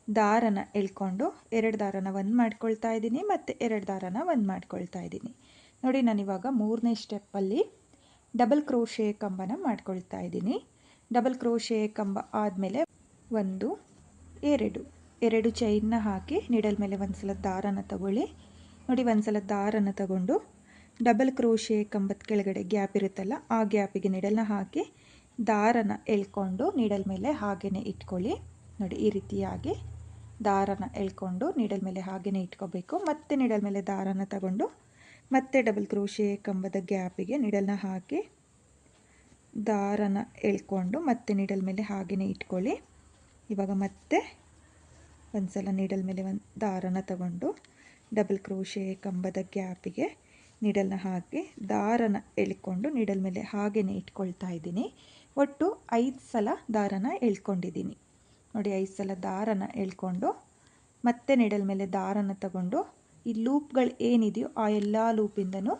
ದಾರನ ಎಳ್ಕೊಂಡು 2 ದಾರನ ಒಂದು ಮಾಡ್ಕೊಳ್ತಾ ಇದ್ದೀನಿ ಮತ್ತು 2 ದಾರನ ಒಂದು ಮಾಡ್ಕೊಳ್ತಾ ಇದ್ದೀನಿ. ನೋಡಿ ನಾನಿವಾಗ 3ನೇ ಸ್ಟೆಪ್ಪಲ್ಲಿ ಡಬಲ್ ಕ್ರೋಶೆ ಕಂಬನ ಮಾಡ್ಕೊಳ್ತಾ ಇದ್ದೀನಿ. ಡಬಲ್ ಕ್ರೋಶೆ ಕಂಬ ಆದಮೇಲೆ 1 2 ಚೈನ್ನ ಹಾಕಿ ನೀಡಲ್ ಮೇಲೆ ಒಂದ್ಸಲ ದಾರನ ತಗೊಳ್ಳಿ. ನೋಡಿ ಒಂದ್ಸಲ ದಾರನ ತಗೊಂಡು ಡಬಲ್ ಕ್ರೋಶೆ ಕಂಬದ ಕೆಳಗಡೆ ಗ್ಯಾಪ್ ಇರುತ್ತಲ್ಲ ಆ ಗ್ಯಾಪಿಗೆ ನೀಡಲ್ನ ಹಾಕಿ ದಾರನ ಎಳ್ಕೊಂಡು ನೀಡಲ್ ಮೇಲೆ ಹಾಗೇ ಇಟ್ಕೊಳ್ಳಿ. ನೋಡಿ ಈ ರೀತಿಯಾಗಿ ದಾರನ ಎಳ್ಕೊಂಡು ನೀಡಲ್ ಮೇಲೆ ಹಾಗೇ ಇಟ್ಕೋಬೇಕು. ಮತ್ತೆ ನೀಡಲ್ ಮೇಲೆ ದಾರನ ತಗೊಂಡು ಮತ್ತೆ ಡಬಲ್ ಕ್ರೋಶೆ ಕಂಬದ ಗ್ಯಾಪಿಗೆ ನೀಡಲ್ನ ಹಾಕಿ ದಾರನ ಎಳ್ಕೊಂಡು ಮತ್ತೆ ನೀಡಲ್ ಮೇಲೆ ಹಾಗೇ ಇಟ್ಕೊಳ್ಳಿ. ಇವಾಗ ಮತ್ತೆ ಒಂದ್ಸಲ ನೀಡಲ್ ಮೇಲೆ ಒಂದು ದಾರನ ತಗೊಂಡು ಡಬಲ್ ಕ್ರೋಶೆ ಕಂಬದ ಗ್ಯಾಪಿಗೆ ನೀಡಲ್ನ ಹಾಕಿ ದಾರನ ಎಳ್ಕೊಂಡು ನೀಡಲ್ ಮೇಲೆ ಹಾಗೇ ಇಟ್ಕೊಳ್ತಾ ಇದ್ದೀನಿ. ಒಟ್ಟು 5 ಸಲ ದಾರನ ಎಳ್ಕೊಂಡಿದ್ದೀನಿ. ನೋಡಿ 5 ಸಲ ದಾರನ ಎಳ್ಕೊಂಡು ಮತ್ತೆ ನೀಡಲ್ ಮೇಲೆ ದಾರನ ತಗೊಂಡು ಈ ಲೂಪ್ಗಳು ಏನಿದೆಯೋ ಆ ಎಲ್ಲ ಲೂಪಿಂದನೂ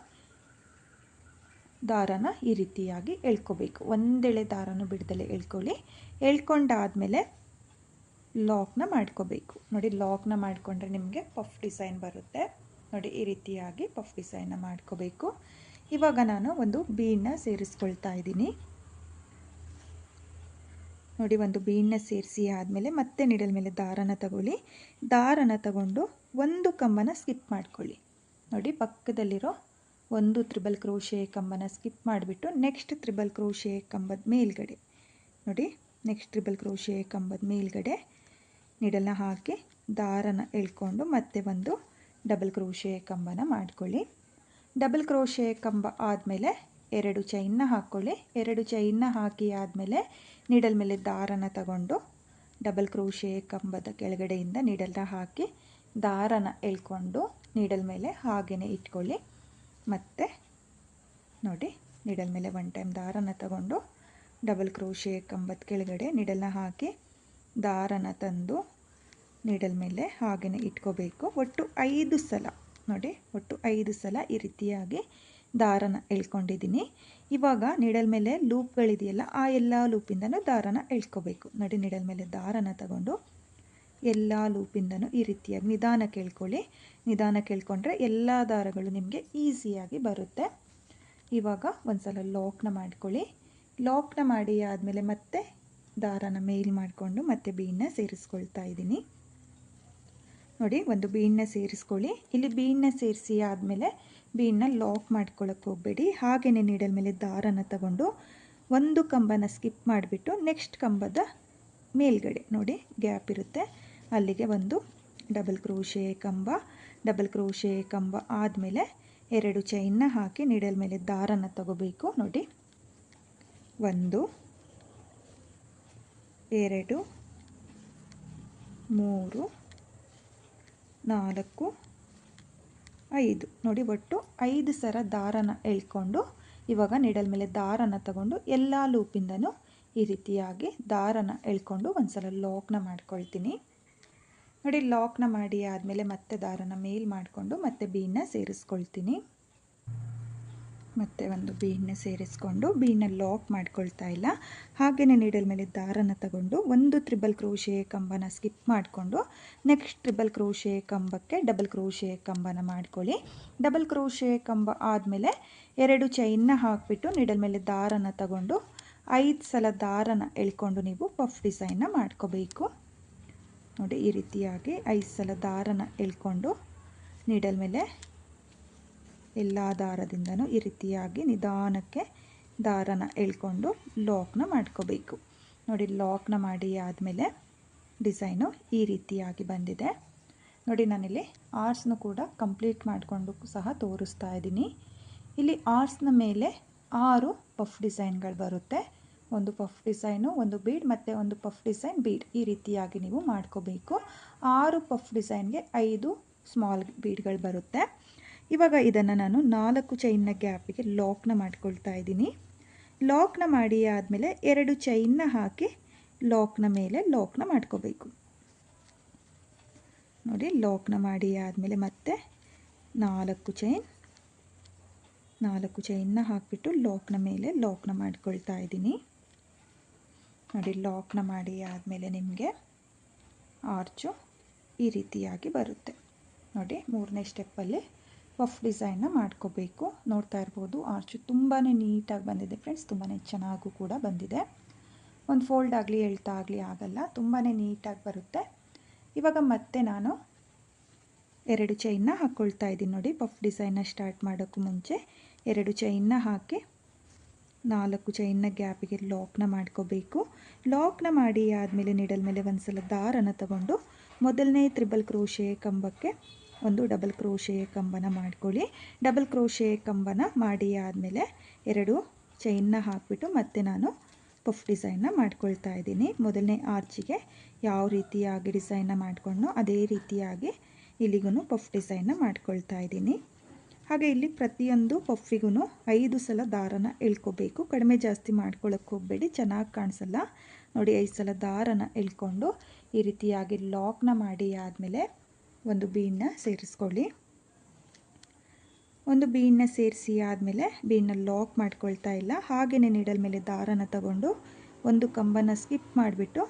ದಾರನ ಈ ರೀತಿಯಾಗಿ ಎಳ್ಕೋಬೇಕು. ಒಂದೆಳೆ ದಾರನೂ ಬಿಡದಲೆ ಎಳ್ಕೊಳ್ಳಿ. ಎಳ್ಕೊಂಡಾದಮೇಲೆ ಲಾಕ್ನ ಮಾಡ್ಕೋಬೇಕು. ನೋಡಿ ಲಾಕ್ನ ಮಾಡಿಕೊಂಡ್ರೆ ನಿಮಗೆ ಪಫ್ ಡಿಸೈನ್ ಬರುತ್ತೆ. ನೋಡಿ ಈ ರೀತಿಯಾಗಿ ಪಫ್ ಡಿಸೈನ್ನ ಮಾಡ್ಕೋಬೇಕು. ಇವಾಗ ನಾನು ಒಂದು ಬೀಡನ್ನ ಸೇರಿಸ್ಕೊಳ್ತಾ ಇದ್ದೀನಿ. ನೋಡಿ ಒಂದು ಬೀಡನ್ನ ಸೇರಿಸಿ ಆದಮೇಲೆ ಮತ್ತೆ ನೀಡಲ್ ಮೇಲೆ ದಾರನ ತಗೊಳ್ಳಿ. ದಾರನ ತಗೊಂಡು ಒಂದು ಕಂಬನ ಸ್ಕಿಪ್ ಮಾಡ್ಕೊಳ್ಳಿ. ನೋಡಿ ಪಕ್ಕದಲ್ಲಿರೋ ಒಂದು ತ್ರಿಬಲ್ ಕ್ರೋಶೆ ಕಂಬನ ಸ್ಕಿಪ್ ಮಾಡಿಬಿಟ್ಟು ನೆಕ್ಸ್ಟ್ ತ್ರಿಬಲ್ ಕ್ರೋಶೆ ಕಂಬದ ಮೇಲ್ಗಡೆ ನೋಡಿ ನೆಕ್ಸ್ಟ್ ಟ್ರಿಬಲ್ ಕ್ರೋಶೆ ಕಂಬದ ಮೇಲ್ಗಡೆ ನೀಡಲ್ನ ಹಾಕಿ ದಾರನ ಎಳ್ಕೊಂಡು ಮತ್ತೆ ಒಂದು ಡಬಲ್ ಕ್ರೋಶೆ ಕಂಬನ ಮಾಡ್ಕೊಳ್ಳಿ. ಡಬಲ್ ಕ್ರೋಶೆ ಕಂಬ ಆದಮೇಲೆ 2 ಚೈನ್ನ ಹಾಕ್ಕೊಳ್ಳಿ. 2 ಚೈನ್ನ ಹಾಕಿ ಆದಮೇಲೆ ನೀಡಲ್ ಮೇಲೆ ದಾರನ ತಗೊಂಡು ಡಬಲ್ ಕ್ರೋಶೆ ಕಂಬದ ಕೆಳಗಡೆಯಿಂದ ನೀಡಲ್ನ ಹಾಕಿ ದಾರನ ಎಳ್ಕೊಂಡು ನೀಡಲ್ ಮೇಲೆ ಹಾಗೇ ಇಟ್ಕೊಳ್ಳಿ. ಮತ್ತು ನೋಡಿ ನೀಡಲ್ ಮೇಲೆ 1 ಟೈಮ್ ದಾರನ ತಗೊಂಡು ಡಬಲ್ ಕ್ರೋಶೆ ಕಂಬದ ಕೆಳಗಡೆ ನೀಡಲ್ನ ಹಾಕಿ ದಾರನ ತಂದು ನೀಡಲ್ ಮೇಲೆ ಹಾಗೇ ಇಟ್ಕೋಬೇಕು. ಒಟ್ಟು 5 ಸಲ ನೋಡಿ ಒಟ್ಟು 5 ಸಲ ಈ ರೀತಿಯಾಗಿ ದಾರನ ಎಳ್ಕೊಂಡಿದ್ದೀನಿ. ಇವಾಗ ನೀಡಲ್ ಮೇಲೆ ಲೂಪ್ಗಳಿದೆಯಲ್ಲ, ಆ ಎಲ್ಲ ಲೂಪಿಂದನೂ ದಾರನ ಎಳ್ಕೊಬೇಕು. ನೋಡಿ, ನೀಡಲ್ ಮೇಲೆ ದಾರನ ತಗೊಂಡು ಎಲ್ಲ ಲೂಪಿಂದನೂ ಈ ರೀತಿಯಾಗಿ ನಿಧಾನಕ್ಕೆ ಎಳ್ಕೊಳ್ಳಿ. ನಿಧಾನಕ್ಕೆ ಎಳ್ಕೊಂಡ್ರೆ ಎಲ್ಲ ದಾರಗಳು ನಿಮಗೆ ಈಸಿಯಾಗಿ ಬರುತ್ತೆ. ಇವಾಗ ಒಂದು ಸಲ ಲಾಕ್ನ ಮಾಡ್ಕೊಳ್ಳಿ. ಲಾಕ್ನ ಮಾಡಿ ಆದಮೇಲೆ ಮತ್ತೆ ದಾರನ ಮೇಲ್ ಮಾಡಿಕೊಂಡು ಮತ್ತೆ ಬೀಡನ್ನ ಸೇರಿಸ್ಕೊಳ್ತಾ ಇದ್ದೀನಿ. ನೋಡಿ, ಒಂದು ಬೀಡನ್ನ ಸೇರಿಸ್ಕೊಳ್ಳಿ. ಇಲ್ಲಿ ಬೀಡನ್ನ ಸೇರಿಸಿ ಆದಮೇಲೆ ಬೀಡನ್ನ ಲಾಕ್ ಮಾಡ್ಕೊಳ್ಳೋಕೆ ಹೋಗಬೇಡಿ. ಹಾಗೆಯೇ ನೀಡಲ್ ಮೇಲೆ ದಾರನ ತಗೊಂಡು ಒಂದು ಕಂಬನ ಸ್ಕಿಪ್ ಮಾಡಿಬಿಟ್ಟು ನೆಕ್ಸ್ಟ್ ಕಂಬದ ಮೇಲ್ಗಡೆ ನೋಡಿ ಗ್ಯಾಪ್ ಇರುತ್ತೆ, ಅಲ್ಲಿಗೆ ಒಂದು ಡಬಲ್ ಕ್ರೋಶೆ ಕಂಬ ಆದಮೇಲೆ 2 ಚೈನ್ನ ಹಾಕಿ ನೀಡಲ್ ಮೇಲೆ ದಾರನ ತಗೋಬೇಕು. ನೋಡಿ, 1 2 3 4 5 ನೋಡಿ, ಒಟ್ಟು 5 ಸರ ದಾರನ ಎಳ್ಕೊಂಡು ಇವಾಗ ನೀಡಲ್ ಮೇಲೆ ದಾರನ ತಗೊಂಡು ಎಲ್ಲ ಲೂಪಿಂದನೂ ಈ ರೀತಿಯಾಗಿ ದಾರನ ಎಳ್ಕೊಂಡು ಒಂದು ಸಲ ಲಾಕ್ನ ಮಾಡ್ಕೊಳ್ತೀನಿ. ನೋಡಿ, ಲಾಕ್ನ ಮಾಡಿ ಆದಮೇಲೆ ಮತ್ತೆ ದಾರನ ಮೇಲ್ ಮಾಡಿಕೊಂಡು ಮತ್ತೆ ಬೀಡನ್ನ ಸೇರಿಸ್ಕೊಳ್ತೀನಿ. ಮತ್ತೆ ಒಂದು ಬೀಡನ್ನ ಸೇರಿಸ್ಕೊಂಡು ಬೀಡನ್ನ ಲಾಕ್ ಮಾಡ್ಕೊಳ್ತಾ ಇಲ್ಲ. ಹಾಗೆಯೇ ನೀಡಲ್ ಮೇಲೆ ದಾರನ ತಗೊಂಡು ಒಂದು ತ್ರಿಬಲ್ ಕ್ರೋಶೆ ಕಂಬನ ಸ್ಕಿಪ್ ಮಾಡಿಕೊಂಡು ನೆಕ್ಸ್ಟ್ ತ್ರಿಬಲ್ ಕ್ರೋಶೆ ಕಂಬಕ್ಕೆ ಡಬಲ್ ಕ್ರೋಶೆ ಕಂಬನ ಮಾಡ್ಕೊಳ್ಳಿ. ಡಬಲ್ ಕ್ರೋಶೆ ಕಂಬ ಆದಮೇಲೆ 2 ಚೈನ್ನ ಹಾಕಿಬಿಟ್ಟು ನೀಡಲ್ ಮೇಲೆ ದಾರನ ತಗೊಂಡು 5 ಸಲ ದಾರನ ಎಳ್ಕೊಂಡು ನೀವು ಪಫ್ ಡಿಸೈನ್ನ ಮಾಡ್ಕೋಬೇಕು. ನೋಡಿ, ಈ ರೀತಿಯಾಗಿ 5 ಸಲ ದಾರನ ಎಳ್ಕೊಂಡು ನೀಡಲ್ ಮೇಲೆ ಎಲ್ಲ ದಾರದಿಂದನೂ ಈ ರೀತಿಯಾಗಿ ನಿಧಾನಕ್ಕೆ ದಾರನ ಎಳ್ಕೊಂಡು ಲಾಕ್ನ ಮಾಡ್ಕೋಬೇಕು. ನೋಡಿ, ಲಾಕ್ನ ಮಾಡಿ ಆದಮೇಲೆ ಡಿಸೈನು ಈ ರೀತಿಯಾಗಿ ಬಂದಿದೆ. ನೋಡಿ, ನಾನಿಲ್ಲಿ ಆರ್ಸ್ನು ಕೂಡ ಕಂಪ್ಲೀಟ್ ಮಾಡಿಕೊಂಡು ಸಹ ತೋರಿಸ್ತಾ ಇದ್ದೀನಿ. ಇಲ್ಲಿ ಆರ್ಸ್ನ ಮೇಲೆ 6 ಪಫ್ ಡಿಸೈನ್ಗಳು ಬರುತ್ತೆ. ಒಂದು ಪಫ್ ಡಿಸೈನು, ಒಂದು ಬೀಡ್ ಮತ್ತು ಒಂದು ಪಫ್ ಡಿಸೈನ್ ಬೀಡ್, ಈ ರೀತಿಯಾಗಿ ನೀವು ಮಾಡ್ಕೋಬೇಕು. 6 ಪಫ್ ಡಿಸೈನ್ಗೆ 5 ಸ್ಮಾಲ್ ಬೀಡ್ಗಳು ಬರುತ್ತೆ. ಇವಾಗ ಇದನ್ನು ನಾನು 4 ಚೈನ್ನ ಗ್ಯಾಪಿಗೆ ಲಾಕ್ನ ಮಾಡ್ಕೊಳ್ತಾ ಇದ್ದೀನಿ. ಲಾಕ್ನ ಮಾಡಿ ಆದಮೇಲೆ 2 ಚೈನ್ನ ಹಾಕಿ ಲಾಕ್ನ ಮೇಲೆ ಲಾಕ್ನ ಮಾಡ್ಕೋಬೇಕು. ನೋಡಿ, ಲಾಕ್ನ ಮಾಡಿ ಆದಮೇಲೆ ಮತ್ತೆ 4 ಚೈನ್ನ ಹಾಕಿಬಿಟ್ಟು ಲಾಕ್ನ ಮೇಲೆ ಲಾಕ್ನ ಮಾಡ್ಕೊಳ್ತಾ ಇದ್ದೀನಿ. ನೋಡಿ, ಲಾಕ್ನ ಮಾಡಿ ಆದಮೇಲೆ ನಿಮಗೆ ಆರ್ಚು ಈ ರೀತಿಯಾಗಿ ಬರುತ್ತೆ. ನೋಡಿ, 3ನೇ ಸ್ಟೆಪ್ಪಲ್ಲಿ ಪಫ್ ಡಿಸೈನ್ನ ಮಾಡ್ಕೋಬೇಕು. ನೋಡ್ತಾ ಇರ್ಬೋದು, ಆರ್ಚು ತುಂಬಾ ನೀಟಾಗಿ ಬಂದಿದೆ ಫ್ರೆಂಡ್ಸ್, ತುಂಬಾ ಚೆನ್ನಾಗೂ ಕೂಡ ಬಂದಿದೆ. ಒಂದು ಫೋಲ್ಡ್ ಆಗಲಿ ಎಳ್ತಾ ಆಗಲಿ ಆಗಲ್ಲ, ತುಂಬಾ ನೀಟಾಗಿ ಬರುತ್ತೆ. ಇವಾಗ ಮತ್ತೆ ನಾನು 2 ಚೈನ್ನ ಹಾಕ್ಕೊಳ್ತಾ ಇದ್ದೀನಿ. ನೋಡಿ, ಪಫ್ ಡಿಸೈನ್ನ ಸ್ಟಾರ್ಟ್ ಮಾಡೋಕ್ಕೂ ಮುಂಚೆ 2 ಚೈನ್ನ ಹಾಕಿ 4 ಚೈನ್ನ ಗ್ಯಾಪಿಗೆ ಲಾಕ್ನ ಮಾಡ್ಕೋಬೇಕು. ಲಾಕ್ನ ಮಾಡಿ ಆದಮೇಲೆ ನೀಡಲ್ ಮೇಲೆ ಒಂದು ಸಲ ದಾರನ ತಗೊಂಡು ಮೊದಲನೇ ತ್ರಿಬಲ್ ಕ್ರೋಶೆ ಕಂಬಕ್ಕೆ ಒಂದು ಡಬಲ್ ಕ್ರೋಶೆ ಕಂಬನ ಮಾಡ್ಕೊಳ್ಳಿ. ಡಬಲ್ ಕ್ರೋಶೆ ಕಂಬನ ಮಾಡಿ ಆದಮೇಲೆ 2 ಚೈನ್ನ ಹಾಕಿಬಿಟ್ಟು ಮತ್ತೆ ನಾನು ಪಫ್ ಡಿಸೈನ್ನ ಮಾಡ್ಕೊಳ್ತಾ ಇದ್ದೀನಿ. ಮೊದಲನೇ ಆರ್ಚಿಗೆ ಯಾವ ರೀತಿಯಾಗಿ ಡಿಸೈನ್ನ ಮಾಡಿಕೊಂಡು ಅದೇ ರೀತಿಯಾಗಿ ಇಲ್ಲಿಗೂ ಪಫ್ ಡಿಸೈನ್ನ ಮಾಡ್ಕೊಳ್ತಾ ಇದ್ದೀನಿ. ಹಾಗೆ ಇಲ್ಲಿ ಪ್ರತಿಯೊಂದು ಪಫಿಗೂ 5 ಸಲ ದಾರನ ಎಳ್ಕೋಬೇಕು. ಕಡಿಮೆ ಜಾಸ್ತಿ ಮಾಡ್ಕೊಳ್ಳೋಕ್ಕೆ ಹೋಗಬೇಡಿ, ಚೆನ್ನಾಗಿ ಕಾಣಿಸಲ್ಲ. ನೋಡಿ, 5 ಸಲ ದಾರನ ಎಳ್ಕೊಂಡು ಈ ರೀತಿಯಾಗಿ ಲಾಕ್ನ ಮಾಡಿ ಆದಮೇಲೆ ಒಂದು ಬೀಡನ್ನ ಸೇರಿಸ್ಕೊಳ್ಳಿ. ಒಂದು ಬೀಡನ್ನ ಸೇರಿಸಿ ಆದಮೇಲೆ ಬೀಡನ್ನ ಲಾಕ್ ಮಾಡ್ಕೊಳ್ತಾ ಇಲ್ಲ. ಹಾಗೆಯೇ ನೀಡಲ್ ಮೇಲೆ ದಾರನ ತಗೊಂಡು ಒಂದು ಕಂಬನ ಸ್ಕಿಪ್ ಮಾಡಿಬಿಟ್ಟು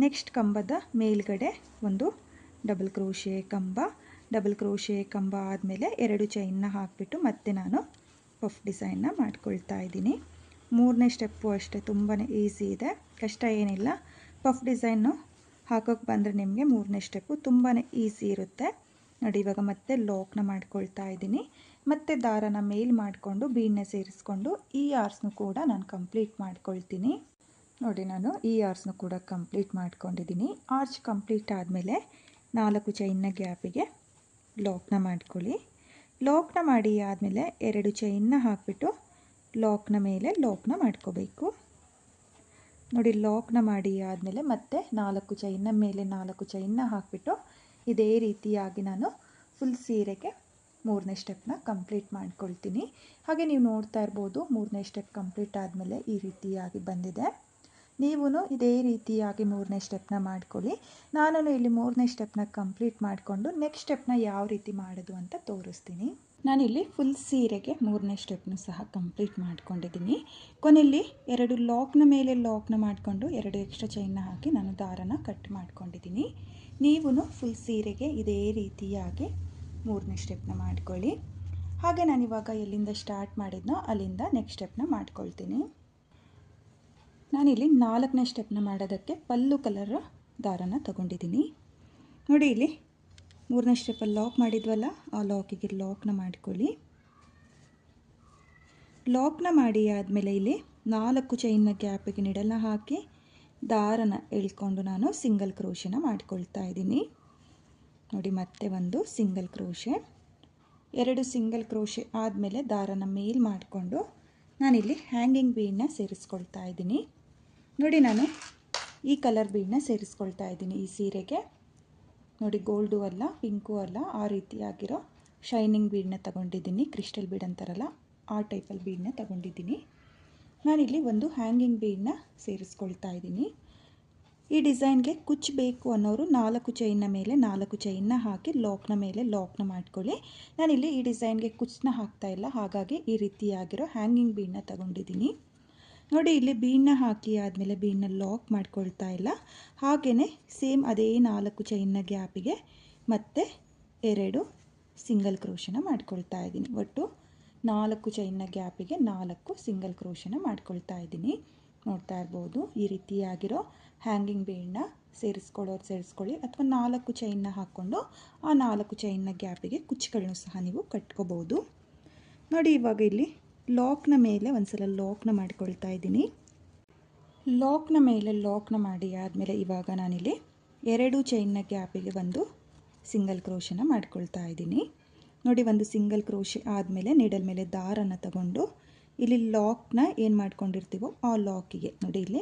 ನೆಕ್ಸ್ಟ್ ಕಂಬದ ಮೇಲ್ಗಡೆ ಒಂದು ಡಬಲ್ ಕ್ರೋಶೆ ಕಂಬ ಆದಮೇಲೆ 2 ಚೈನ್ನ ಹಾಕಿಬಿಟ್ಟು ಮತ್ತೆ ನಾನು ಪಫ್ ಡಿಸೈನ್ನ ಮಾಡ್ಕೊಳ್ತಾ ಇದ್ದೀನಿ. 3ನೇ ಸ್ಟೆಪ್ಪು ಅಷ್ಟೇ, ತುಂಬಾ ಈಸಿ ಇದೆ, ಕಷ್ಟ ಏನಿಲ್ಲ. ಪಫ್ ಡಿಸೈನ್ನು ಹಾಕೋಕ್ಕೆ ಬಂದರೆ ನಿಮಗೆ 3ನೇ ಸ್ಟೆಪ್ಪು ತುಂಬಾ ಈಸಿ ಇರುತ್ತೆ. ನೋಡಿ, ಇವಾಗ ಮತ್ತೆ ಲಾಕ್ನ ಮಾಡ್ಕೊಳ್ತಾ ಇದ್ದೀನಿ. ಮತ್ತೆ ದಾರನ ಮೇಲ್ ಮಾಡಿಕೊಂಡು ಬೀಡನ್ನ ಸೇರಿಸ್ಕೊಂಡು ಈ ಆರ್ಸ್ನು ಕೂಡ ನಾನು ಕಂಪ್ಲೀಟ್ ಮಾಡ್ಕೊಳ್ತೀನಿ. ನೋಡಿ, ನಾನು ಈ ಆರ್ಸ್ನು ಕೂಡ ಕಂಪ್ಲೀಟ್ ಮಾಡ್ಕೊಂಡಿದ್ದೀನಿ. ಆರ್ಚ್ ಕಂಪ್ಲೀಟ್ ಆದಮೇಲೆ 4 ಚೈನ್ನ ಗ್ಯಾಪಿಗೆ ಲಾಕ್ನ ಮಾಡ್ಕೊಳ್ಳಿ. ಲಾಕ್ನ ಮಾಡಿ ಆದಮೇಲೆ 2 ಚೈನ್ನ ಹಾಕಿಬಿಟ್ಟು ಲಾಕ್ನ ಮೇಲೆ ಲಾಕ್ನ ಮಾಡ್ಕೋಬೇಕು. ನೋಡಿ, ಲಾಕ್ನ ಮಾಡಿ ಆದಮೇಲೆ ಮತ್ತೆ 4 ಚೈನ್ನ ಮೇಲೆ 4 ಚೈನ್ನ ಹಾಕಿಬಿಟ್ಟು ಇದೇ ರೀತಿಯಾಗಿ ನಾನು ಫುಲ್ ಸೀರೆಗೆ 3ನೇ ಸ್ಟೆಪ್ನ ಕಂಪ್ಲೀಟ್ ಮಾಡ್ಕೊಳ್ತೀನಿ. ಹಾಗೆ ನೀವು ನೋಡ್ತಾ ಇರ್ಬೋದು, 3ನೇ ಸ್ಟೆಪ್ ಕಂಪ್ಲೀಟ್ ಆದಮೇಲೆ ಈ ರೀತಿಯಾಗಿ ಬಂದಿದೆ. ನೀವು ಇದೇ ರೀತಿಯಾಗಿ 3ನೇ ಸ್ಟೆಪ್ನ ಮಾಡ್ಕೊಳ್ಳಿ. ನಾನು ಇಲ್ಲಿ 3ನೇ ಸ್ಟೆಪ್ನ ಕಂಪ್ಲೀಟ್ ಮಾಡಿಕೊಂಡು ನೆಕ್ಸ್ಟ್ ಸ್ಟೆಪ್ನ ಯಾವ ರೀತಿ ಮಾಡೋದು ಅಂತ ತೋರಿಸ್ತೀನಿ. ನಾನಿಲ್ಲಿ ಫುಲ್ ಸೀರೆಗೆ 3ನೇ ಸ್ಟೆಪ್ನು ಸಹ ಕಂಪ್ಲೀಟ್ ಮಾಡ್ಕೊಂಡಿದ್ದೀನಿ. ಕೊನೆಯಲ್ಲಿ 2 ಲಾಕ್ನ ಮೇಲೆ ಲಾಕ್ನ ಮಾಡಿಕೊಂಡು 2 ಎಕ್ಸ್ಟ್ರಾ ಚೈನ್ನ ಹಾಕಿ ನಾನು ದಾರನ ಕಟ್ ಮಾಡ್ಕೊಂಡಿದ್ದೀನಿ. ನೀವು ಫುಲ್ ಸೀರೆಗೆ ಇದೇ ರೀತಿಯಾಗಿ 3ನೇ ಸ್ಟೆಪ್ನ ಮಾಡ್ಕೊಳ್ಳಿ. ಹಾಗೆ ನಾನಿವಾಗ ಎಲ್ಲಿಂದ ಸ್ಟಾರ್ಟ್ ಮಾಡಿದ್ನೋ ಅಲ್ಲಿಂದ ನೆಕ್ಸ್ಟ್ ಸ್ಟೆಪ್ನ ಮಾಡ್ಕೊಳ್ತೀನಿ. ನಾನಿಲ್ಲಿ 4ನೇ ಸ್ಟೆಪ್ನ ಮಾಡೋದಕ್ಕೆ ಪಲ್ಲು ಕಲರ್ ದಾರನ ತಗೊಂಡಿದ್ದೀನಿ. ನೋಡಿ, ಇಲ್ಲಿ 3ನೇ ಸ್ಟೆಪ್ಪಲ್ಲಿ ಲಾಕ್ ಮಾಡಿದ್ವಲ್ಲ, ಆ ಲಾಕಿಗೆ ಲಾಕ್ನ ಮಾಡ್ಕೊಳ್ಳಿ. ಲಾಕ್ನ ಮಾಡಿ ಆದಮೇಲೆ ಇಲ್ಲಿ 4 ಚೈನ್ನ ಗ್ಯಾಪಿಗೆ ನೀಡಲ್ನ ಹಾಕಿ ದಾರನ ಎಳ್ಕೊಂಡು ನಾನು ಸಿಂಗಲ್ ಕ್ರೋಶೆನ ಮಾಡ್ಕೊಳ್ತಾ ಇದ್ದೀನಿ. ನೋಡಿ, ಮತ್ತೆ ಒಂದು ಸಿಂಗಲ್ ಕ್ರೋಶೆ, 2 ಸಿಂಗಲ್ ಕ್ರೋಶೆ ಆದಮೇಲೆ ದಾರನ ಮೇಲ್ ಮಾಡಿಕೊಂಡು ನಾನಿಲ್ಲಿ ಹ್ಯಾಂಗಿಂಗ್ ಬೀಡನ್ನ ಸೇರಿಸ್ಕೊಳ್ತಾ ಇದ್ದೀನಿ. ನೋಡಿ, ನಾನು ಈ ಕಲರ್ ಬೀಡನ್ನ ಸೇರಿಸ್ಕೊಳ್ತಾ ಇದ್ದೀನಿ ಈ ಸೀರೆಗೆ. ನೋಡಿ, ಗೋಲ್ಡು ಅಲ್ಲ, ಪಿಂಕು ಅಲ್ಲ, ಆ ರೀತಿಯಾಗಿರೋ ಶೈನಿಂಗ್ ಬೀಡನ್ನ ತಗೊಂಡಿದ್ದೀನಿ. ಕ್ರಿಸ್ಟಲ್ ಬೀಡ್ ಅಂತಾರಲ್ಲ, ಆ ಟೈಪಲ್ಲಿ ಬೀಡನ್ನ ತಗೊಂಡಿದ್ದೀನಿ. ನಾನಿಲ್ಲಿ ಒಂದು ಹ್ಯಾಂಗಿಂಗ್ ಬೀಡನ್ನ ಸೇರಿಸ್ಕೊಳ್ತಾ ಇದ್ದೀನಿ. ಈ ಡಿಸೈನ್ಗೆ ಕುಚ್ಚು ಬೇಕು ಅನ್ನೋರು 4 ಚೈನ್ನ ಮೇಲೆ 4 ಚೈನ್ನ ಹಾಕಿ ಲಾಕ್ನ ಮೇಲೆ ಲಾಕ್ನ ಮಾಡ್ಕೊಳ್ಳಿ. ನಾನಿಲ್ಲಿ ಈ ಡಿಸೈನ್ಗೆ ಕುಚ್ಚನ್ನ ಹಾಕ್ತಾ ಇಲ್ಲ, ಹಾಗಾಗಿ ಈ ರೀತಿಯಾಗಿರೋ ಹ್ಯಾಂಗಿಂಗ್ ಬೀಡನ್ನ ತಗೊಂಡಿದ್ದೀನಿ. ನೋಡಿ, ಇಲ್ಲಿ ಬೀಡನ್ನ ಹಾಕಿ ಆದಮೇಲೆ ಬೀಡನ್ನ ಲಾಕ್ ಮಾಡ್ಕೊಳ್ತಾ ಇಲ್ಲ, ಹಾಗೆಯೇ ಸೇಮ್ ಅದೇ 4 ಚೈನ್ನ ಗ್ಯಾಪಿಗೆ ಮತ್ತೆ 2 ಸಿಂಗಲ್ ಕ್ರೋಶನ ಮಾಡ್ಕೊಳ್ತಾ ಇದ್ದೀನಿ. ಒಟ್ಟು 4 ಚೈನ್ನ ಗ್ಯಾಪಿಗೆ 4 ಸಿಂಗಲ್ ಕ್ರೋಶನ ಮಾಡ್ಕೊಳ್ತಾ ಇದ್ದೀನಿ. ನೋಡ್ತಾ ಇರ್ಬೋದು, ಈ ರೀತಿಯಾಗಿರೋ ಹ್ಯಾಂಗಿಂಗ್ ಬೀಡನ್ನ ಸೇರಿಸ್ಕೊಳ್ಳೋರು ಸೇರಿಸ್ಕೊಳ್ಳಿ, ಅಥವಾ 4 ಚೈನ್ನ ಹಾಕ್ಕೊಂಡು ಆ 4 ಚೈನ್ನ ಗ್ಯಾಪಿಗೆ ಕುಚ್ಚುಗಳನ್ನು ಸಹ ನೀವು ಕಟ್ಕೋಬೋದು. ನೋಡಿ, ಇವಾಗ ಇಲ್ಲಿ ಲಾಕ್ನ ಮೇಲೆ ಒಂದ್ಸಲ ಲಾಕ್ನ ಮಾಡ್ಕೊಳ್ತಾ ಇದ್ದೀನಿ. ಲಾಕ್ನ ಮೇಲೆ ಲಾಕ್ನ ಮಾಡಿ ಆದಮೇಲೆ ಇವಾಗ ನಾನಿಲ್ಲಿ 2 ಚೈನ್ನ ಗ್ಯಾಪಿಗೆ ಒಂದು ಸಿಂಗಲ್ ಕ್ರೋಶನ ಮಾಡ್ಕೊಳ್ತಾ ಇದ್ದೀನಿ. ನೋಡಿ, ಒಂದು ಸಿಂಗಲ್ ಕ್ರೋಶೆ ಆದಮೇಲೆ ನೀಡಲ್ ಮೇಲೆ ದಾರನ ತಗೊಂಡು ಇಲ್ಲಿ ಲಾಕ್ನ ಏನು ಮಾಡ್ಕೊಂಡಿರ್ತೀವೋ ಆ ಲಾಕಿಗೆ, ನೋಡಿ ಇಲ್ಲಿ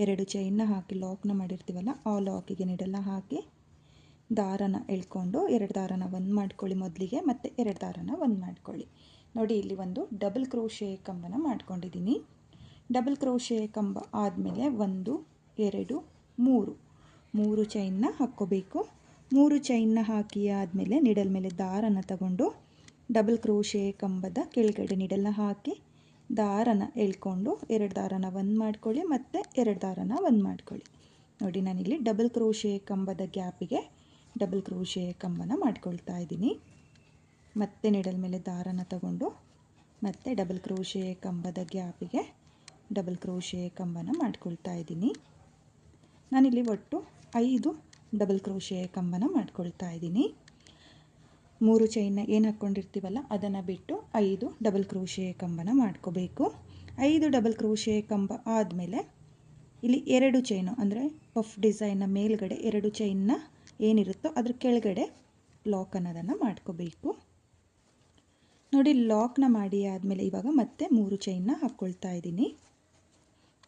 2 ಚೈನ್ನ ಹಾಕಿ ಲಾಕ್ನ ಮಾಡಿರ್ತೀವಲ್ಲ, ಆ ಲಾಕಿಗೆ ನೀಡಲ್ನ ಹಾಕಿ ದಾರನ ಎಳ್ಕೊಂಡು 2 ದಾರನ ಒಂದು ಮಾಡ್ಕೊಳ್ಳಿ ಮೊದಲಿಗೆ, ಮತ್ತು 2 ದಾರನ ಒಂದು ಮಾಡ್ಕೊಳ್ಳಿ. ನೋಡಿ, ಇಲ್ಲಿ ಒಂದು ಡಬಲ್ ಕ್ರೋಶೆ ಕಂಬನ ಮಾಡ್ಕೊಂಡಿದ್ದೀನಿ. ಡಬಲ್ ಕ್ರೋಶೆ ಕಂಬ ಆದಮೇಲೆ 1 2 3 ಚೈನ್ನ ಹಾಕ್ಕೋಬೇಕು. 3 ಚೈನ್ನ ಹಾಕಿ ಆದಮೇಲೆ ನಿಡಲ್ ಮೇಲೆ ದಾರನ ತಗೊಂಡು ಡಬಲ್ ಕ್ರೋಶೆ ಕಂಬದ ಕೆಳಗಡೆ ನಿಡಲ್ನ ಹಾಕಿ ದಾರನ ಎಳ್ಕೊಂಡು 2 ದಾರನ ಒಂದು ಮಾಡ್ಕೊಳ್ಳಿ, ಮತ್ತು 2 ದಾರನ ಒಂದು ಮಾಡ್ಕೊಳ್ಳಿ. ನೋಡಿ, ನಾನಿಲ್ಲಿ ಡಬಲ್ ಕ್ರೋಶೆ ಕಂಬದ ಗ್ಯಾಪಿಗೆ ಡಬಲ್ ಕ್ರೋಶೆ ಕಂಬನ ಮಾಡ್ಕೊಳ್ತಾ ಇದ್ದೀನಿ. ಮತ್ತೆ ನಿಡಲ್ ಮೇಲೆ ದಾರನ ತಗೊಂಡು ಮತ್ತೆ ಡಬಲ್ ಕ್ರೋಶೆ ಕಂಬದ ಗ್ಯಾಪಿಗೆ ಡಬಲ್ ಕ್ರೋಶೆ ಕಂಬನ ಮಾಡ್ಕೊಳ್ತಾ ಇದ್ದೀನಿ. ನಾನಿಲ್ಲಿ ಒಟ್ಟು 5 ಡಬಲ್ ಕ್ರೋಶೆ ಕಂಬನ ಮಾಡ್ಕೊಳ್ತಾ ಇದ್ದೀನಿ. 3 ಚೈನ್ನ ಏನು ಹಾಕ್ಕೊಂಡಿರ್ತೀವಲ್ಲ ಅದನ್ನು ಬಿಟ್ಟು 5 ಡಬಲ್ ಕ್ರೋಶೆ ಕಂಬನ ಮಾಡ್ಕೋಬೇಕು. 5 ಡಬಲ್ ಕ್ರೋಶೆ ಕಂಬ ಆದಮೇಲೆ ಇಲ್ಲಿ 2 ಚೈನು ಅಂದರೆ ಪಫ್ ಡಿಸೈನ್ನ ಮೇಲ್ಗಡೆ 2 ಚೈನ್ನ ಏನಿರುತ್ತೋ ಅದ್ರ ಕೆಳಗಡೆ ಲಾಕ್ ಅನ್ನೋದನ್ನು ಮಾಡ್ಕೋಬೇಕು. ನೋಡಿ, ಲಾಕ್ನ ಮಾಡಿ ಆದಮೇಲೆ ಇವಾಗ ಮತ್ತೆ 3 ಚೈನ್ನ ಹಾಕ್ಕೊಳ್ತಾ ಇದ್ದೀನಿ.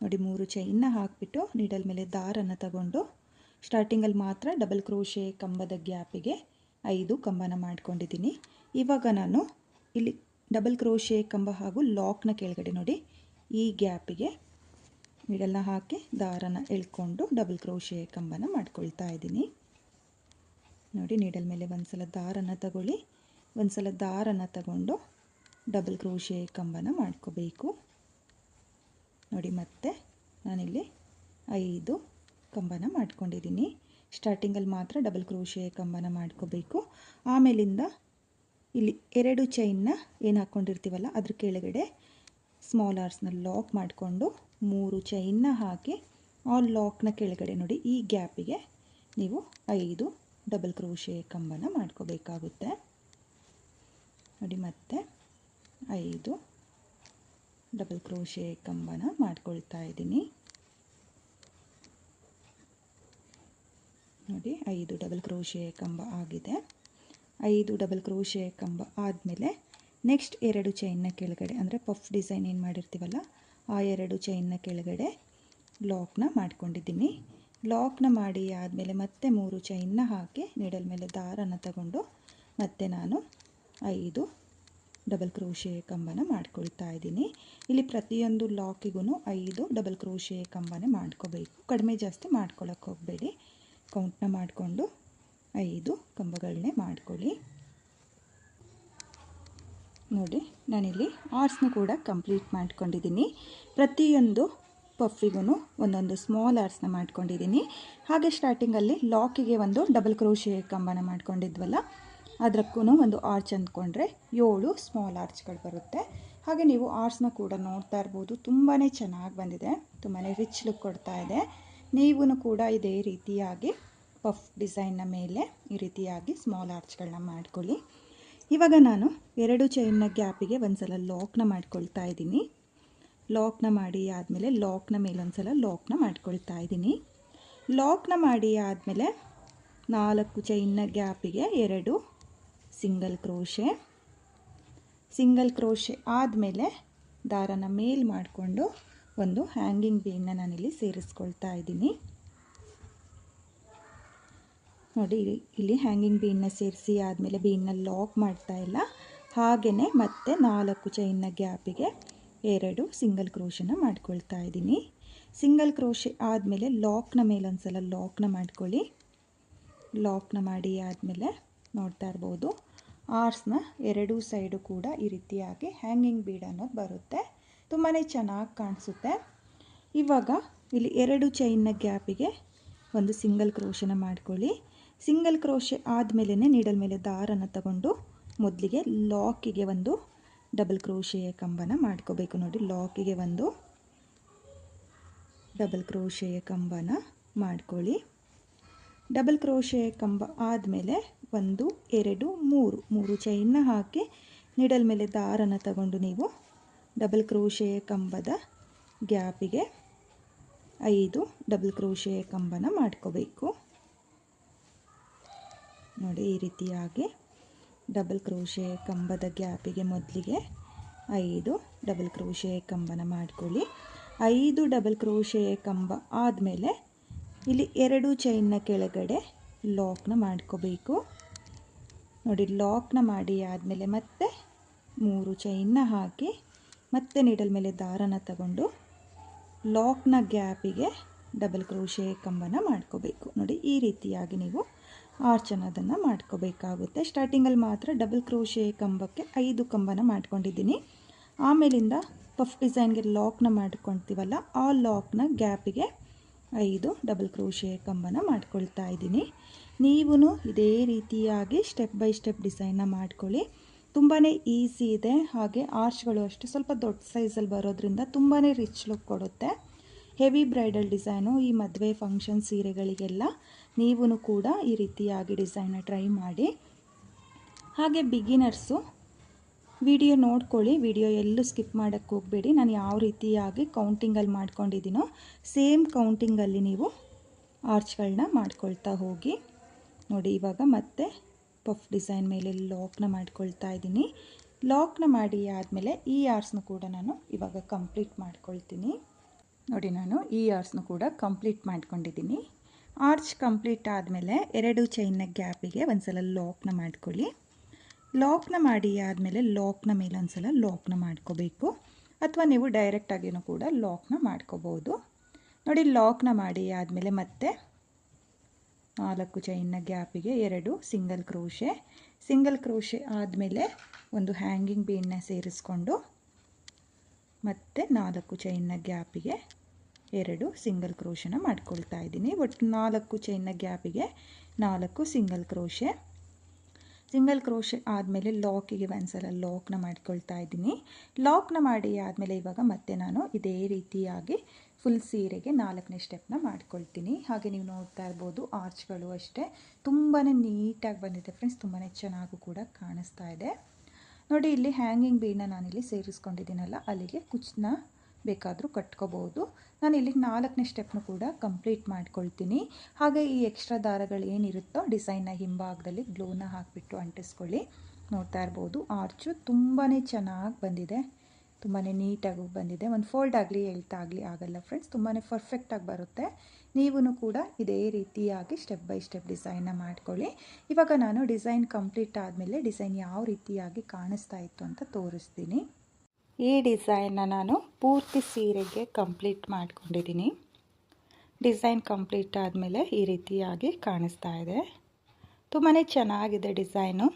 ನೋಡಿ, 3 ಚೈನ್ನ ಹಾಕಿಬಿಟ್ಟು ನೀಡಲ್ ಮೇಲೆ ದಾರನ ತಗೊಂಡು ಸ್ಟಾರ್ಟಿಂಗಲ್ಲಿ ಮಾತ್ರ ಡಬಲ್ ಕ್ರೋಶೆ ಕಂಬದ ಗ್ಯಾಪಿಗೆ 5 ಕಂಬನ ಮಾಡ್ಕೊಂಡಿದ್ದೀನಿ. ಇವಾಗ ನಾನು ಇಲ್ಲಿ ಡಬಲ್ ಕ್ರೋಶೆ ಕಂಬ ಹಾಗೂ ಲಾಕ್ನ ಕೆಳಗಡೆ ನೋಡಿ ಈ ಗ್ಯಾಪಿಗೆ ನೀಡಲ್ನ ಹಾಕಿ ದಾರನ ಎಳ್ಕೊಂಡು ಡಬಲ್ ಕ್ರೋಶೆ ಕಂಬನ ಮಾಡ್ಕೊಳ್ತಾ ಇದ್ದೀನಿ. ನೋಡಿ, ನೀಡಲ್ ಮೇಲೆ ಒಂದ್ಸಲ ದಾರನ ತಗೊಳ್ಳಿ, ಒಂದ್ಸಲ ದಾರನ ತಗೊಂಡು ಡಬಲ್ ಕ್ರೋಶೆ ಕಂಬನ ಮಾಡ್ಕೋಬೇಕು. ನೋಡಿ, ಮತ್ತೆ ನಾನಿಲ್ಲಿ 5 ಕಂಬನ ಮಾಡ್ಕೊಂಡಿದ್ದೀನಿ. ಸ್ಟಾರ್ಟಿಂಗಲ್ಲಿ ಮಾತ್ರ ಡಬಲ್ ಕ್ರೋಶೆ ಕಂಬನ ಮಾಡ್ಕೋಬೇಕು. ಆಮೇಲಿಂದ ಇಲ್ಲಿ 2 ಚೈನ್ನ ಏನು ಹಾಕ್ಕೊಂಡಿರ್ತೀವಲ್ಲ ಅದ್ರ ಕೆಳಗಡೆ ಸ್ಮಾಲ್ ಆರ್ಸ್ನ ಲಾಕ್ ಮಾಡಿಕೊಂಡು 3 ಚೈನ್ನ ಹಾಕಿ ಆ ಲಾಕ್ನ ಕೆಳಗಡೆ ನೋಡಿ ಈ ಗ್ಯಾಪಿಗೆ ನೀವು 5 ಡಬಲ್ ಕ್ರೋಶೆ ಕಂಬನ ಮಾಡ್ಕೋಬೇಕಾಗುತ್ತೆ. ನೋಡಿ, ಮತ್ತೆ 5 ಡಬಲ್ ಕ್ರೋಶೆ ಕಂಬನ ಮಾಡ್ಕೊಳ್ತಾ ಇದ್ದೀನಿ. ನೋಡಿ, 5 ಡಬಲ್ ಕ್ರೋಶೆ ಕಂಬ ಆಗಿದೆ. 5 ಡಬಲ್ ಕ್ರೋಶೆ ಕಂಬ ಆದಮೇಲೆ ನೆಕ್ಸ್ಟ್ 2 ಚೈನ್ನ ಕೆಳಗಡೆ ಅಂದರೆ ಪಫ್ ಡಿಸೈನ್ ಏನು ಮಾಡಿರ್ತೀವಲ್ಲ ಆ 2 ಚೈನ್ನ ಕೆಳಗಡೆ ಲಾಕ್ನ ಮಾಡ್ಕೊಂಡಿದ್ದೀನಿ. ಲಾಕ್ನ ಮಾಡಿ ಆದಮೇಲೆ ಮತ್ತೆ 3 ಚೈನ್ನ ಹಾಕಿ ನೀಡಲ್ ಮೇಲೆ ದಾರನ ತಗೊಂಡು ಮತ್ತೆ ನಾನು 5 ಡಬಲ್ ಕ್ರೋಶೆ ಕಂಬನ ಮಾಡ್ಕೊಳ್ತಾ ಇದ್ದೀನಿ. ಇಲ್ಲಿ ಪ್ರತಿಯೊಂದು ಲಾಕಿಗೂ 5 ಡಬಲ್ ಕ್ರೋಶೆ ಕಂಬನೇ ಮಾಡ್ಕೋಬೇಕು, ಕಡಿಮೆ ಜಾಸ್ತಿ ಮಾಡ್ಕೊಳ್ಳೋಕೆ ಹೋಗಬೇಡಿ. ಕೌಂಟ್ನ ಮಾಡಿಕೊಂಡು 5 ಕಂಬಗಳನ್ನೇ ಮಾಡ್ಕೊಳ್ಳಿ. ನೋಡಿ ನಾನಿಲ್ಲಿ ಆರ್ಟ್ಸ್ನ ಕೂಡ ಕಂಪ್ಲೀಟ್ ಮಾಡ್ಕೊಂಡಿದ್ದೀನಿ. ಪ್ರತಿಯೊಂದು ಪಫಿಗೂ ಒಂದೊಂದು ಸ್ಮಾಲ್ ಆರ್ಟ್ಸ್ನ ಮಾಡ್ಕೊಂಡಿದ್ದೀನಿ. ಹಾಗೆ ಸ್ಟಾರ್ಟಿಂಗಲ್ಲಿ ಲಾಕಿಗೆ ಒಂದು ಡಬಲ್ ಕ್ರೋಶೆ ಕಂಬನ ಮಾಡ್ಕೊಂಡಿದ್ವಲ್ಲ, ಅದಕ್ಕೂ ಒಂದು ಆರ್ಚ್ ಅಂದ್ಕೊಂಡ್ರೆ 7 ಸ್ಮಾಲ್ ಆರ್ಚ್ಗಳು ಬರುತ್ತೆ. ಹಾಗೆ ನೀವು ಆರ್ಟ್ಸ್ನ ಕೂಡ ನೋಡ್ತಾ ಇರ್ಬೋದು, ತುಂಬಾ ಚೆನ್ನಾಗಿ ಬಂದಿದೆ, ತುಂಬಾ ರಿಚ್ ಲುಕ್ ಕೊಡ್ತಾ ಇದೆ. ನೀವು ಕೂಡ ಇದೇ ರೀತಿಯಾಗಿ ಪಫ್ ಡಿಸೈನ್ನ ಮೇಲೆ ಈ ರೀತಿಯಾಗಿ ಸ್ಮಾಲ್ ಆರ್ಚ್ಗಳನ್ನ ಮಾಡ್ಕೊಳ್ಳಿ. ಇವಾಗ ನಾನು 2 ಚೈನ್ನ ಗ್ಯಾಪಿಗೆ ಒಂದ್ಸಲ ಲಾಕ್ನ ಮಾಡ್ಕೊಳ್ತಾ ಇದ್ದೀನಿ. ಲಾಕ್ನ ಮಾಡಿ ಆದಮೇಲೆ ಲಾಕ್ನ ಮೇಲೊಂದ್ಸಲ ಲಾಕ್ನ ಮಾಡ್ಕೊಳ್ತಾ ಇದ್ದೀನಿ. ಲಾಕ್ನ ಮಾಡಿ ಆದಮೇಲೆ 4 ಚೈನ್ನ ಗ್ಯಾಪಿಗೆ 2 ಸಿಂಗಲ್ ಕ್ರೋಶೆ. ಸಿಂಗಲ್ ಕ್ರೋಶೆ ಆದಮೇಲೆ ದಾರನ ಮೇಲ್ ಮಾಡಿಕೊಂಡು ಒಂದು ಹ್ಯಾಂಗಿಂಗ್ ಬೀನ್ನ ನಾನಿಲ್ಲಿ ಸೇರಿಸ್ಕೊಳ್ತಾ ಇದ್ದೀನಿ. ನೋಡಿ ಇಲ್ಲಿ ಹ್ಯಾಂಗಿಂಗ್ ಬೀನ್ನ ಸೇರಿಸಿ ಆದಮೇಲೆ ಬೀನ್ನ ಲಾಕ್ ಮಾಡ್ತಾ ಇಲ್ಲ, ಹಾಗೆಯೇ ಮತ್ತೆ 4 ಚೈನ್ನ ಗ್ಯಾಪಿಗೆ 2 ಸಿಂಗಲ್ ಕ್ರೋಶನ ಮಾಡ್ಕೊಳ್ತಾ ಇದ್ದೀನಿ. ಸಿಂಗಲ್ ಕ್ರೋಶೆ ಆದಮೇಲೆ ಲಾಕ್ನ ಮೇಲೊಂದ್ಸಲ ಲಾಕ್ನ ಮಾಡ್ಕೊಳ್ಳಿ. ಲಾಕ್ನ ಮಾಡಿ ಆದಮೇಲೆ ನೋಡ್ತಾ ಇರ್ಬೋದು, ಆರ್ಟ್ಸ್ನ 2 ಸೈಡು ಕೂಡ ಈ ರೀತಿಯಾಗಿ ಹ್ಯಾಂಗಿಂಗ್ ಬೀಡ್ ಅನ್ನೋದು ಬರುತ್ತೆ, ತುಂಬಾ ಚೆನ್ನಾಗಿ ಕಾಣಿಸುತ್ತೆ. ಇವಾಗ ಇಲ್ಲಿ 2 ಚೈನ್ನ ಗ್ಯಾಪಿಗೆ ಒಂದು ಸಿಂಗಲ್ ಕ್ರೋಶನ ಮಾಡ್ಕೊಳ್ಳಿ. ಸಿಂಗಲ್ ಕ್ರೋಶೆ ಆದಮೇಲೆ ನೀಡಲ್ ಮೇಲೆ ದಾರನ ತಗೊಂಡು ಮೊದಲಿಗೆ ಲಾಕಿಗೆ ಒಂದು ಡಬಲ್ ಕ್ರೋಶೆಯ ಕಂಬನ ಮಾಡ್ಕೋಬೇಕು. ನೋಡಿ ಲಾಕಿಗೆ ಒಂದು ಡಬಲ್ ಕ್ರೋಶೆಯ ಕಂಬನ ಮಾಡ್ಕೊಳ್ಳಿ. ಡಬಲ್ ಕ್ರೋಶೆಯ ಕಂಬ ಆದಮೇಲೆ 1 2 3 ಚೈನ್ನ ಹಾಕಿ ನೀಡಲ್ ಮೇಲೆ ದಾರನ ತಗೊಂಡು ನೀವು ಡಬಲ್ ಕ್ರೋಶೆಯ ಕಂಬದ ಗ್ಯಾಪಿಗೆ 5 ಡಬಲ್ ಕ್ರೋಶೆಯ ಕಂಬನ ಮಾಡ್ಕೋಬೇಕು. ನೋಡಿ ಈ ರೀತಿಯಾಗಿ ಡಬಲ್ ಕ್ರೋಶೆ ಕಂಬದ ಗ್ಯಾಪಿಗೆ ಮೊದಲಿಗೆ 5 ಡಬಲ್ ಕ್ರೋಶೆ ಕಂಬನ ಮಾಡ್ಕೊಳ್ಳಿ. 5 ಡಬಲ್ ಕ್ರೋಶೆ ಕಂಬ ಆದಮೇಲೆ ಇಲ್ಲಿ 2 ಚೈನ್ನ ಕೆಳಗಡೆ ಲಾಕ್ನ ಮಾಡ್ಕೋಬೇಕು. ನೋಡಿ ಲಾಕ್ನ ಮಾಡಿ ಆದಮೇಲೆ ಮತ್ತೆ 3 ಚೈನ್ನ ಹಾಕಿ ಮತ್ತೆ ನೀಡಲ್ ಮೇಲೆ ದಾರನ ತಗೊಂಡು ಲಾಕ್ನ ಗ್ಯಾಪಿಗೆ ಡಬಲ್ ಕ್ರೋಶೆ ಕಂಬನ ಮಾಡ್ಕೋಬೇಕು. ನೋಡಿ ಈ ರೀತಿಯಾಗಿ ನೀವು ಆರ್ಚ್ ಅನ್ನೋದನ್ನು ಮಾಡ್ಕೋಬೇಕಾಗುತ್ತೆ. ಸ್ಟಾರ್ಟಿಂಗಲ್ಲಿ ಮಾತ್ರ ಡಬಲ್ ಕ್ರೋಶೆ ಕಂಬಕ್ಕೆ 5 ಕಂಬನ ಮಾಡ್ಕೊಂಡಿದ್ದೀನಿ. ಆಮೇಲಿಂದ ಪಫ್ ಡಿಸೈನ್ಗೆ ಲಾಕ್ನ ಮಾಡ್ಕೊಳ್ತೀವಲ್ಲ, ಆ ಲಾಕ್ನ ಗ್ಯಾಪಿಗೆ 5 ಡಬಲ್ ಕ್ರೋಶೆ ಕಂಬನ ಮಾಡ್ಕೊಳ್ತಾ ಇದ್ದೀನಿ. ನೀವು ಇದೇ ರೀತಿಯಾಗಿ ಸ್ಟೆಪ್ ಬೈ ಸ್ಟೆಪ್ ಡಿಸೈನ್ನ ಮಾಡ್ಕೊಳ್ಳಿ, ತುಂಬಾ ಈಸಿ ಇದೆ. ಹಾಗೆ ಆರ್ಚ್ಗಳು ಅಷ್ಟೇ ಸ್ವಲ್ಪ ದೊಡ್ಡ ಸೈಜಲ್ಲಿ ಬರೋದ್ರಿಂದ ತುಂಬಾ ರಿಚ್ ಲುಕ್ ಕೊಡುತ್ತೆ. ಹೆವಿ ಬ್ರೈಡಲ್ ಡಿಸೈನು ಈ ಮದುವೆ ಫಂಕ್ಷನ್ ಸೀರೆಗಳಿಗೆಲ್ಲ ನೀವು ಕೂಡ ಈ ರೀತಿಯಾಗಿ ಡಿಸೈನ್ನ ಟ್ರೈ ಮಾಡಿ. ಹಾಗೆ ಬಿಗಿನರ್ಸು ವಿಡಿಯೋ ನೋಡ್ಕೊಳ್ಳಿ, ವಿಡಿಯೋ ಎಲ್ಲೂ ಸ್ಕಿಪ್ ಮಾಡೋಕ್ಕೆ ಹೋಗಬೇಡಿ. ನಾನು ಯಾವ ರೀತಿಯಾಗಿ ಕೌಂಟಿಂಗಲ್ಲಿ ಮಾಡ್ಕೊಂಡಿದ್ದೀನೋ ಸೇಮ್ ಕೌಂಟಿಂಗಲ್ಲಿ ನೀವು ಆರ್ಚ್ಗಳನ್ನ ಮಾಡ್ಕೊಳ್ತಾ ಹೋಗಿ. ನೋಡಿ ಇವಾಗ ಮತ್ತೆ ಪಫ್ ಡಿಸೈನ್ ಮೇಲೆ ಲಾಕ್ನ ಮಾಡ್ಕೊಳ್ತಾ ಇದ್ದೀನಿ. ಲಾಕ್ನ ಮಾಡಿ ಆದಮೇಲೆ ಈ ಆರ್ಚ್ನ ಕೂಡ ನಾನು ಇವಾಗ ಕಂಪ್ಲೀಟ್ ಮಾಡ್ಕೊಳ್ತೀನಿ. ನೋಡಿ ನಾನು ಈ ಆರ್ಚ್ನ ಕೂಡ ಕಂಪ್ಲೀಟ್ ಮಾಡ್ಕೊಂಡಿದ್ದೀನಿ. ಆರ್ಚ್ ಕಂಪ್ಲೀಟ್ ಆದಮೇಲೆ 2 ಚೈನ್ನ ಗ್ಯಾಪಿಗೆ ಒಂದ್ಸಲ ಲಾಕ್ನ ಮಾಡ್ಕೊಳ್ಳಿ. ಲಾಕ್ನ ಮಾಡಿ ಆದಮೇಲೆ ಲಾಕ್ನ ಮೇಲೆ ಒಂದ್ಸಲ ಲಾಕ್ನ ಮಾಡ್ಕೋಬೇಕು, ಅಥವಾ ನೀವು ಡೈರೆಕ್ಟಾಗಿಯೂ ಕೂಡ ಲಾಕ್ನ ಮಾಡ್ಕೋಬೋದು. ನೋಡಿ ಲಾಕ್ನ ಮಾಡಿ ಆದಮೇಲೆ ಮತ್ತೆ 4 ಚೈನ್ನ ಗ್ಯಾಪಿಗೆ 2 ಸಿಂಗಲ್ ಕ್ರೋಶೆ. ಸಿಂಗಲ್ ಕ್ರೋಶೆ ಆದಮೇಲೆ ಒಂದು ಹ್ಯಾಂಗಿಂಗ್ ಬೀನ್ನ ಸೇರಿಸ್ಕೊಂಡು ಮತ್ತೆ 4 ಚೈನ್ನ ಗ್ಯಾಪಿಗೆ 2 ಸಿಂಗಲ್ ಕ್ರೋಶನ ಮಾಡ್ಕೊಳ್ತಾ ಇದ್ದೀನಿ. ಒಟ್ಟು 4 ಚೈನ್ನ ಗ್ಯಾಪಿಗೆ 4 ಸಿಂಗಲ್ ಕ್ರೋಶೆ. ಸಿಂಗಲ್ ಕ್ರೋಶೆ ಆದಮೇಲೆ ಲಾಕಿಗೆ ಒಂದ್ಸಲ ಲಾಕ್ನ ಮಾಡ್ಕೊಳ್ತಾ ಇದ್ದೀನಿ. ಲಾಕ್ನ ಮಾಡಿ ಆದಮೇಲೆ ಇವಾಗ ಮತ್ತೆ ನಾನು ಇದೇ ರೀತಿಯಾಗಿ ಫುಲ್ ಸೀರೆಗೆ 4ನೇ ಸ್ಟೆಪ್ನ ಮಾಡ್ಕೊಳ್ತೀನಿ. ಹಾಗೆ ನೀವು ನೋಡ್ತಾ ಇರ್ಬೋದು ಆರ್ಚ್ಗಳು ಅಷ್ಟೇ ತುಂಬಾ ನೀಟಾಗಿ ಬಂದಿದೆ ಫ್ರೆಂಡ್ಸ್, ತುಂಬಾ ಚೆನ್ನಾಗೂ ಕೂಡ ಕಾಣಿಸ್ತಾ ಇದೆ. ನೋಡಿ ಇಲ್ಲಿ ಹ್ಯಾಂಗಿಂಗ್ ಬೀಡನ್ನ ನಾನಿಲ್ಲಿ ಸೇರಿಸ್ಕೊಂಡಿದ್ದೀನಲ್ಲ, ಅಲ್ಲಿಗೆ ಕುಚ್ಚನ್ನ ಬೇಕಾದರೂ ಕಟ್ಕೋಬೋದು. ನಾನಿಲ್ಲಿ 4ನೇ ಸ್ಟೆಪ್ನ ಕೂಡ ಕಂಪ್ಲೀಟ್ ಮಾಡ್ಕೊಳ್ತೀನಿ. ಹಾಗೆ ಈ ಎಕ್ಸ್ಟ್ರಾ ದಾರಗಳು ಏನಿರುತ್ತೋ ಡಿಸೈನ್ನ ಹಿಂಭಾಗದಲ್ಲಿ ಗ್ಲೂನ ಹಾಕಿಬಿಟ್ಟು ಅಂಟಿಸ್ಕೊಳ್ಳಿ. ನೋಡ್ತಾ ಇರ್ಬೋದು ಆರ್ಚು ತುಂಬಾ ಚೆನ್ನಾಗಿ ಬಂದಿದೆ, ತುಂಬಾ ನೀಟಾಗಿ ಬಂದಿದೆ. ಒಂದು ಫೋಲ್ಡ್ ಆಗಲಿ ಎಳ್ತಾಗಲಿ ಆಗಲ್ಲ ಫ್ರೆಂಡ್ಸ್, ತುಂಬಾ ಪರ್ಫೆಕ್ಟಾಗಿ ಬರುತ್ತೆ. ನೀವು ಕೂಡ ಇದೇ ರೀತಿಯಾಗಿ ಸ್ಟೆಪ್ ಬೈ ಸ್ಟೆಪ್ ಡಿಸೈನ್ನ ಮಾಡ್ಕೊಳ್ಳಿ. ಇವಾಗ ನಾನು ಡಿಸೈನ್ ಕಂಪ್ಲೀಟ್ ಆದಮೇಲೆ ಡಿಸೈನ್ ಯಾವ ರೀತಿಯಾಗಿ ಕಾಣಿಸ್ತಾ ಇತ್ತು ಅಂತ ತೋರಿಸ್ತೀನಿ. ಈ ಡಿಸೈನ್ನ ನಾನು ಪೂರ್ತಿ ಸೀರೆಗೆ ಕಂಪ್ಲೀಟ್ ಮಾಡ್ಕೊಂಡಿದ್ದೀನಿ. ಡಿಸೈನ್ ಕಂಪ್ಲೀಟ್ ಆದಮೇಲೆ ಈ ರೀತಿಯಾಗಿ ಕಾಣಿಸ್ತಾ ಇದೆ, ತುಂಬಾ ಚೆನ್ನಾಗಿದೆ ಡಿಸೈನು.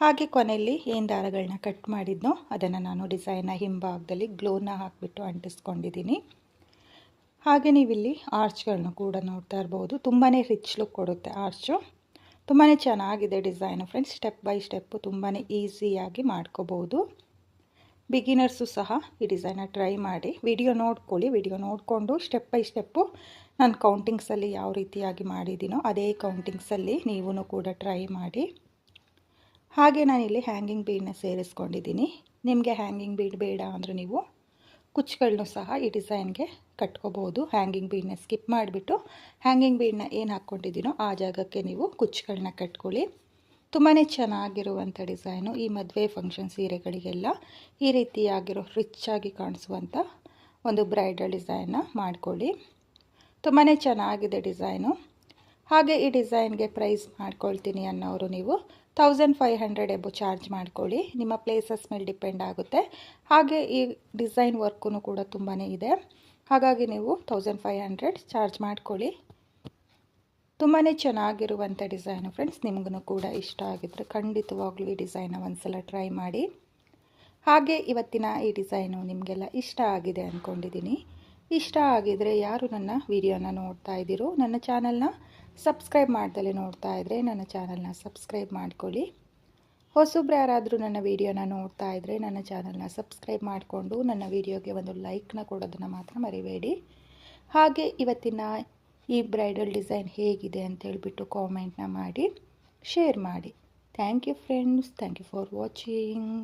ಹಾಗೆ ಕೊನೆಯಲ್ಲಿ ಏನು ದಾರಗಳನ್ನ ಕಟ್ ಮಾಡಿದ್ನೋ ಅದನ್ನು ನಾನು ಡಿಸೈನ್ನ ಹಿಂಭಾಗದಲ್ಲಿ ಗ್ಲೋನ ಹಾಕಿಬಿಟ್ಟು ಅಂಟಿಸ್ಕೊಂಡಿದ್ದೀನಿ. ಹಾಗೆ ನೀವಿಲ್ಲಿ ಆರ್ಚ್ಗಳನ್ನ ಕೂಡ ನೋಡ್ತಾ ಇರ್ಬೋದು. ತುಂಬಾ ರಿಚ್ ಲುಕ್ ಕೊಡುತ್ತೆ ಆರ್ಚು. ತುಂಬಾ ಚೆನ್ನಾಗಿದೆ design friends. Step by step ತುಂಬಾ ಈಸಿಯಾಗಿ ಮಾಡ್ಕೋಬೋದು. ಬಿಗಿನರ್ಸು ಸಹ ಈ ಡಿಸೈನ ಟ್ರೈ ಮಾಡಿ. ವಿಡಿಯೋ ನೋಡ್ಕೊಳ್ಳಿ. ವಿಡಿಯೋ ನೋಡಿಕೊಂಡು ಸ್ಟೆಪ್ ಬೈ ಸ್ಟೆಪ್ಪು ನಾನು ಕೌಂಟಿಂಗ್ಸಲ್ಲಿ ಯಾವ ರೀತಿಯಾಗಿ ಮಾಡಿದ್ದೀನೋ ಅದೇ ಕೌಂಟಿಂಗ್ಸಲ್ಲಿ ನೀವೂ ಕೂಡ ಟ್ರೈ ಮಾಡಿ. ಹಾಗೆ ನಾನಿಲ್ಲಿ ಹ್ಯಾಂಗಿಂಗ್ ಬೀಡನ್ನ ಸೇರಿಸ್ಕೊಂಡಿದ್ದೀನಿ. ನಿಮಗೆ ಹ್ಯಾಂಗಿಂಗ್ ಬೀಡ್ ಬೇಡ ಅಂದರೆ ನೀವು ಕುಚ್ಚುಗಳನ್ನೂ ಸಹ ಈ ಡಿಸೈನ್ಗೆ ಕಟ್ಕೋಬೋದು. ಹ್ಯಾಂಗಿಂಗ್ ಬೀಡನ್ನ ಸ್ಕಿಪ್ ಮಾಡಿಬಿಟ್ಟು ಹ್ಯಾಂಗಿಂಗ್ ಬೀಡನ್ನ ಏನು ಹಾಕ್ಕೊಂಡಿದ್ದೀನೋ ಆ ಜಾಗಕ್ಕೆ ನೀವು ಕುಚ್ಚುಗಳನ್ನ ಕಟ್ಕೊಳ್ಳಿ. ತುಂಬಾ ಚೆನ್ನಾಗಿರುವಂಥ ಡಿಸೈನು. ಈ ಮದುವೆ ಫಂಕ್ಷನ್ ಸೀರೆಗಳಿಗೆಲ್ಲ ಈ ರೀತಿಯಾಗಿರೋ ರಿಚ್ಚಾಗಿ ಕಾಣಿಸುವಂಥ ಒಂದು ಬ್ರೈಡಲ್ ಡಿಸೈನ್ನ ಮಾಡ್ಕೊಳ್ಳಿ. ತುಂಬಾ ಚೆನ್ನಾಗಿದೆ ಡಿಸೈನು. ಹಾಗೆ ಈ ಡಿಸೈನ್ಗೆ ಪ್ರೈಸ್ ಮಾಡ್ಕೊಳ್ತೀನಿ ಅನ್ನೋರು ನೀವು 1500 ಎಬೋ ಚಾರ್ಜ್ ಮಾಡ್ಕೊಳ್ಳಿ. ನಿಮ್ಮ ಪ್ಲೇಸಸ್ ಮೇಲೆ ಡಿಪೆಂಡ್ ಆಗುತ್ತೆ. ಹಾಗೆ ಈ ಡಿಸೈನ್ ವರ್ಕೂ ಕೂಡ ತುಂಬಾ ಇದೆ. ಹಾಗಾಗಿ ನೀವು 1500 ಚಾರ್ಜ್ ಮಾಡ್ಕೊಳ್ಳಿ. ತುಂಬಾ ಚೆನ್ನಾಗಿರುವಂಥ ಡಿಸೈನು ಫ್ರೆಂಡ್ಸ್. ನಿಮಗೂ ಕೂಡ ಇಷ್ಟ ಆಗಿದ್ದರೆ ಖಂಡಿತವಾಗ್ಲೂ ಈ ಡಿಸೈನ ಒಂದ್ಸಲ ಟ್ರೈ ಮಾಡಿ. ಹಾಗೆ ಇವತ್ತಿನ ಈ ಡಿಸೈನು ನಿಮಗೆಲ್ಲ ಇಷ್ಟ ಆಗಿದೆ ಅಂದ್ಕೊಂಡಿದ್ದೀನಿ. ಇಷ್ಟ ಆಗಿದರೆ ಯಾರು ನನ್ನ ವಿಡಿಯೋನ ನೋಡ್ತಾ ಇದ್ದೀರೋ ನನ್ನ ಚಾನಲ್ನ ಸಬ್ಸ್ಕ್ರೈಬ್ ಮಾಡ್ದಲೇ ನೋಡ್ತಾ ಇದ್ದರೆ ನನ್ನ ಚಾನಲ್ನ ಸಬ್ಸ್ಕ್ರೈಬ್ ಮಾಡ್ಕೊಳ್ಳಿ. ಹೊಸಬ್ರು ಯಾರಾದರೂ ನನ್ನ ವಿಡಿಯೋನ ನೋಡ್ತಾ ಇದ್ದರೆ ನನ್ನ ಚಾನಲ್ನ ಸಬ್ಸ್ಕ್ರೈಬ್ ಮಾಡಿಕೊಂಡು ನನ್ನ ವಿಡಿಯೋಗೆ ಒಂದು ಲೈಕ್ನ ಕೊಡೋದನ್ನು ಮಾತ್ರ ಮರಿಬೇಡಿ. ಹಾಗೆ ಇವತ್ತಿನ ಈ ಬ್ರೈಡಲ್ ಡಿಸೈನ್ ಹೇಗಿದೆ ಅಂತ ಹೇಳ್ಬಿಟ್ಟು ಕಾಮೆಂಟ್ನ ಮಾಡಿ ಶೇರ್ ಮಾಡಿ. Thank you friends. Thank you for watching.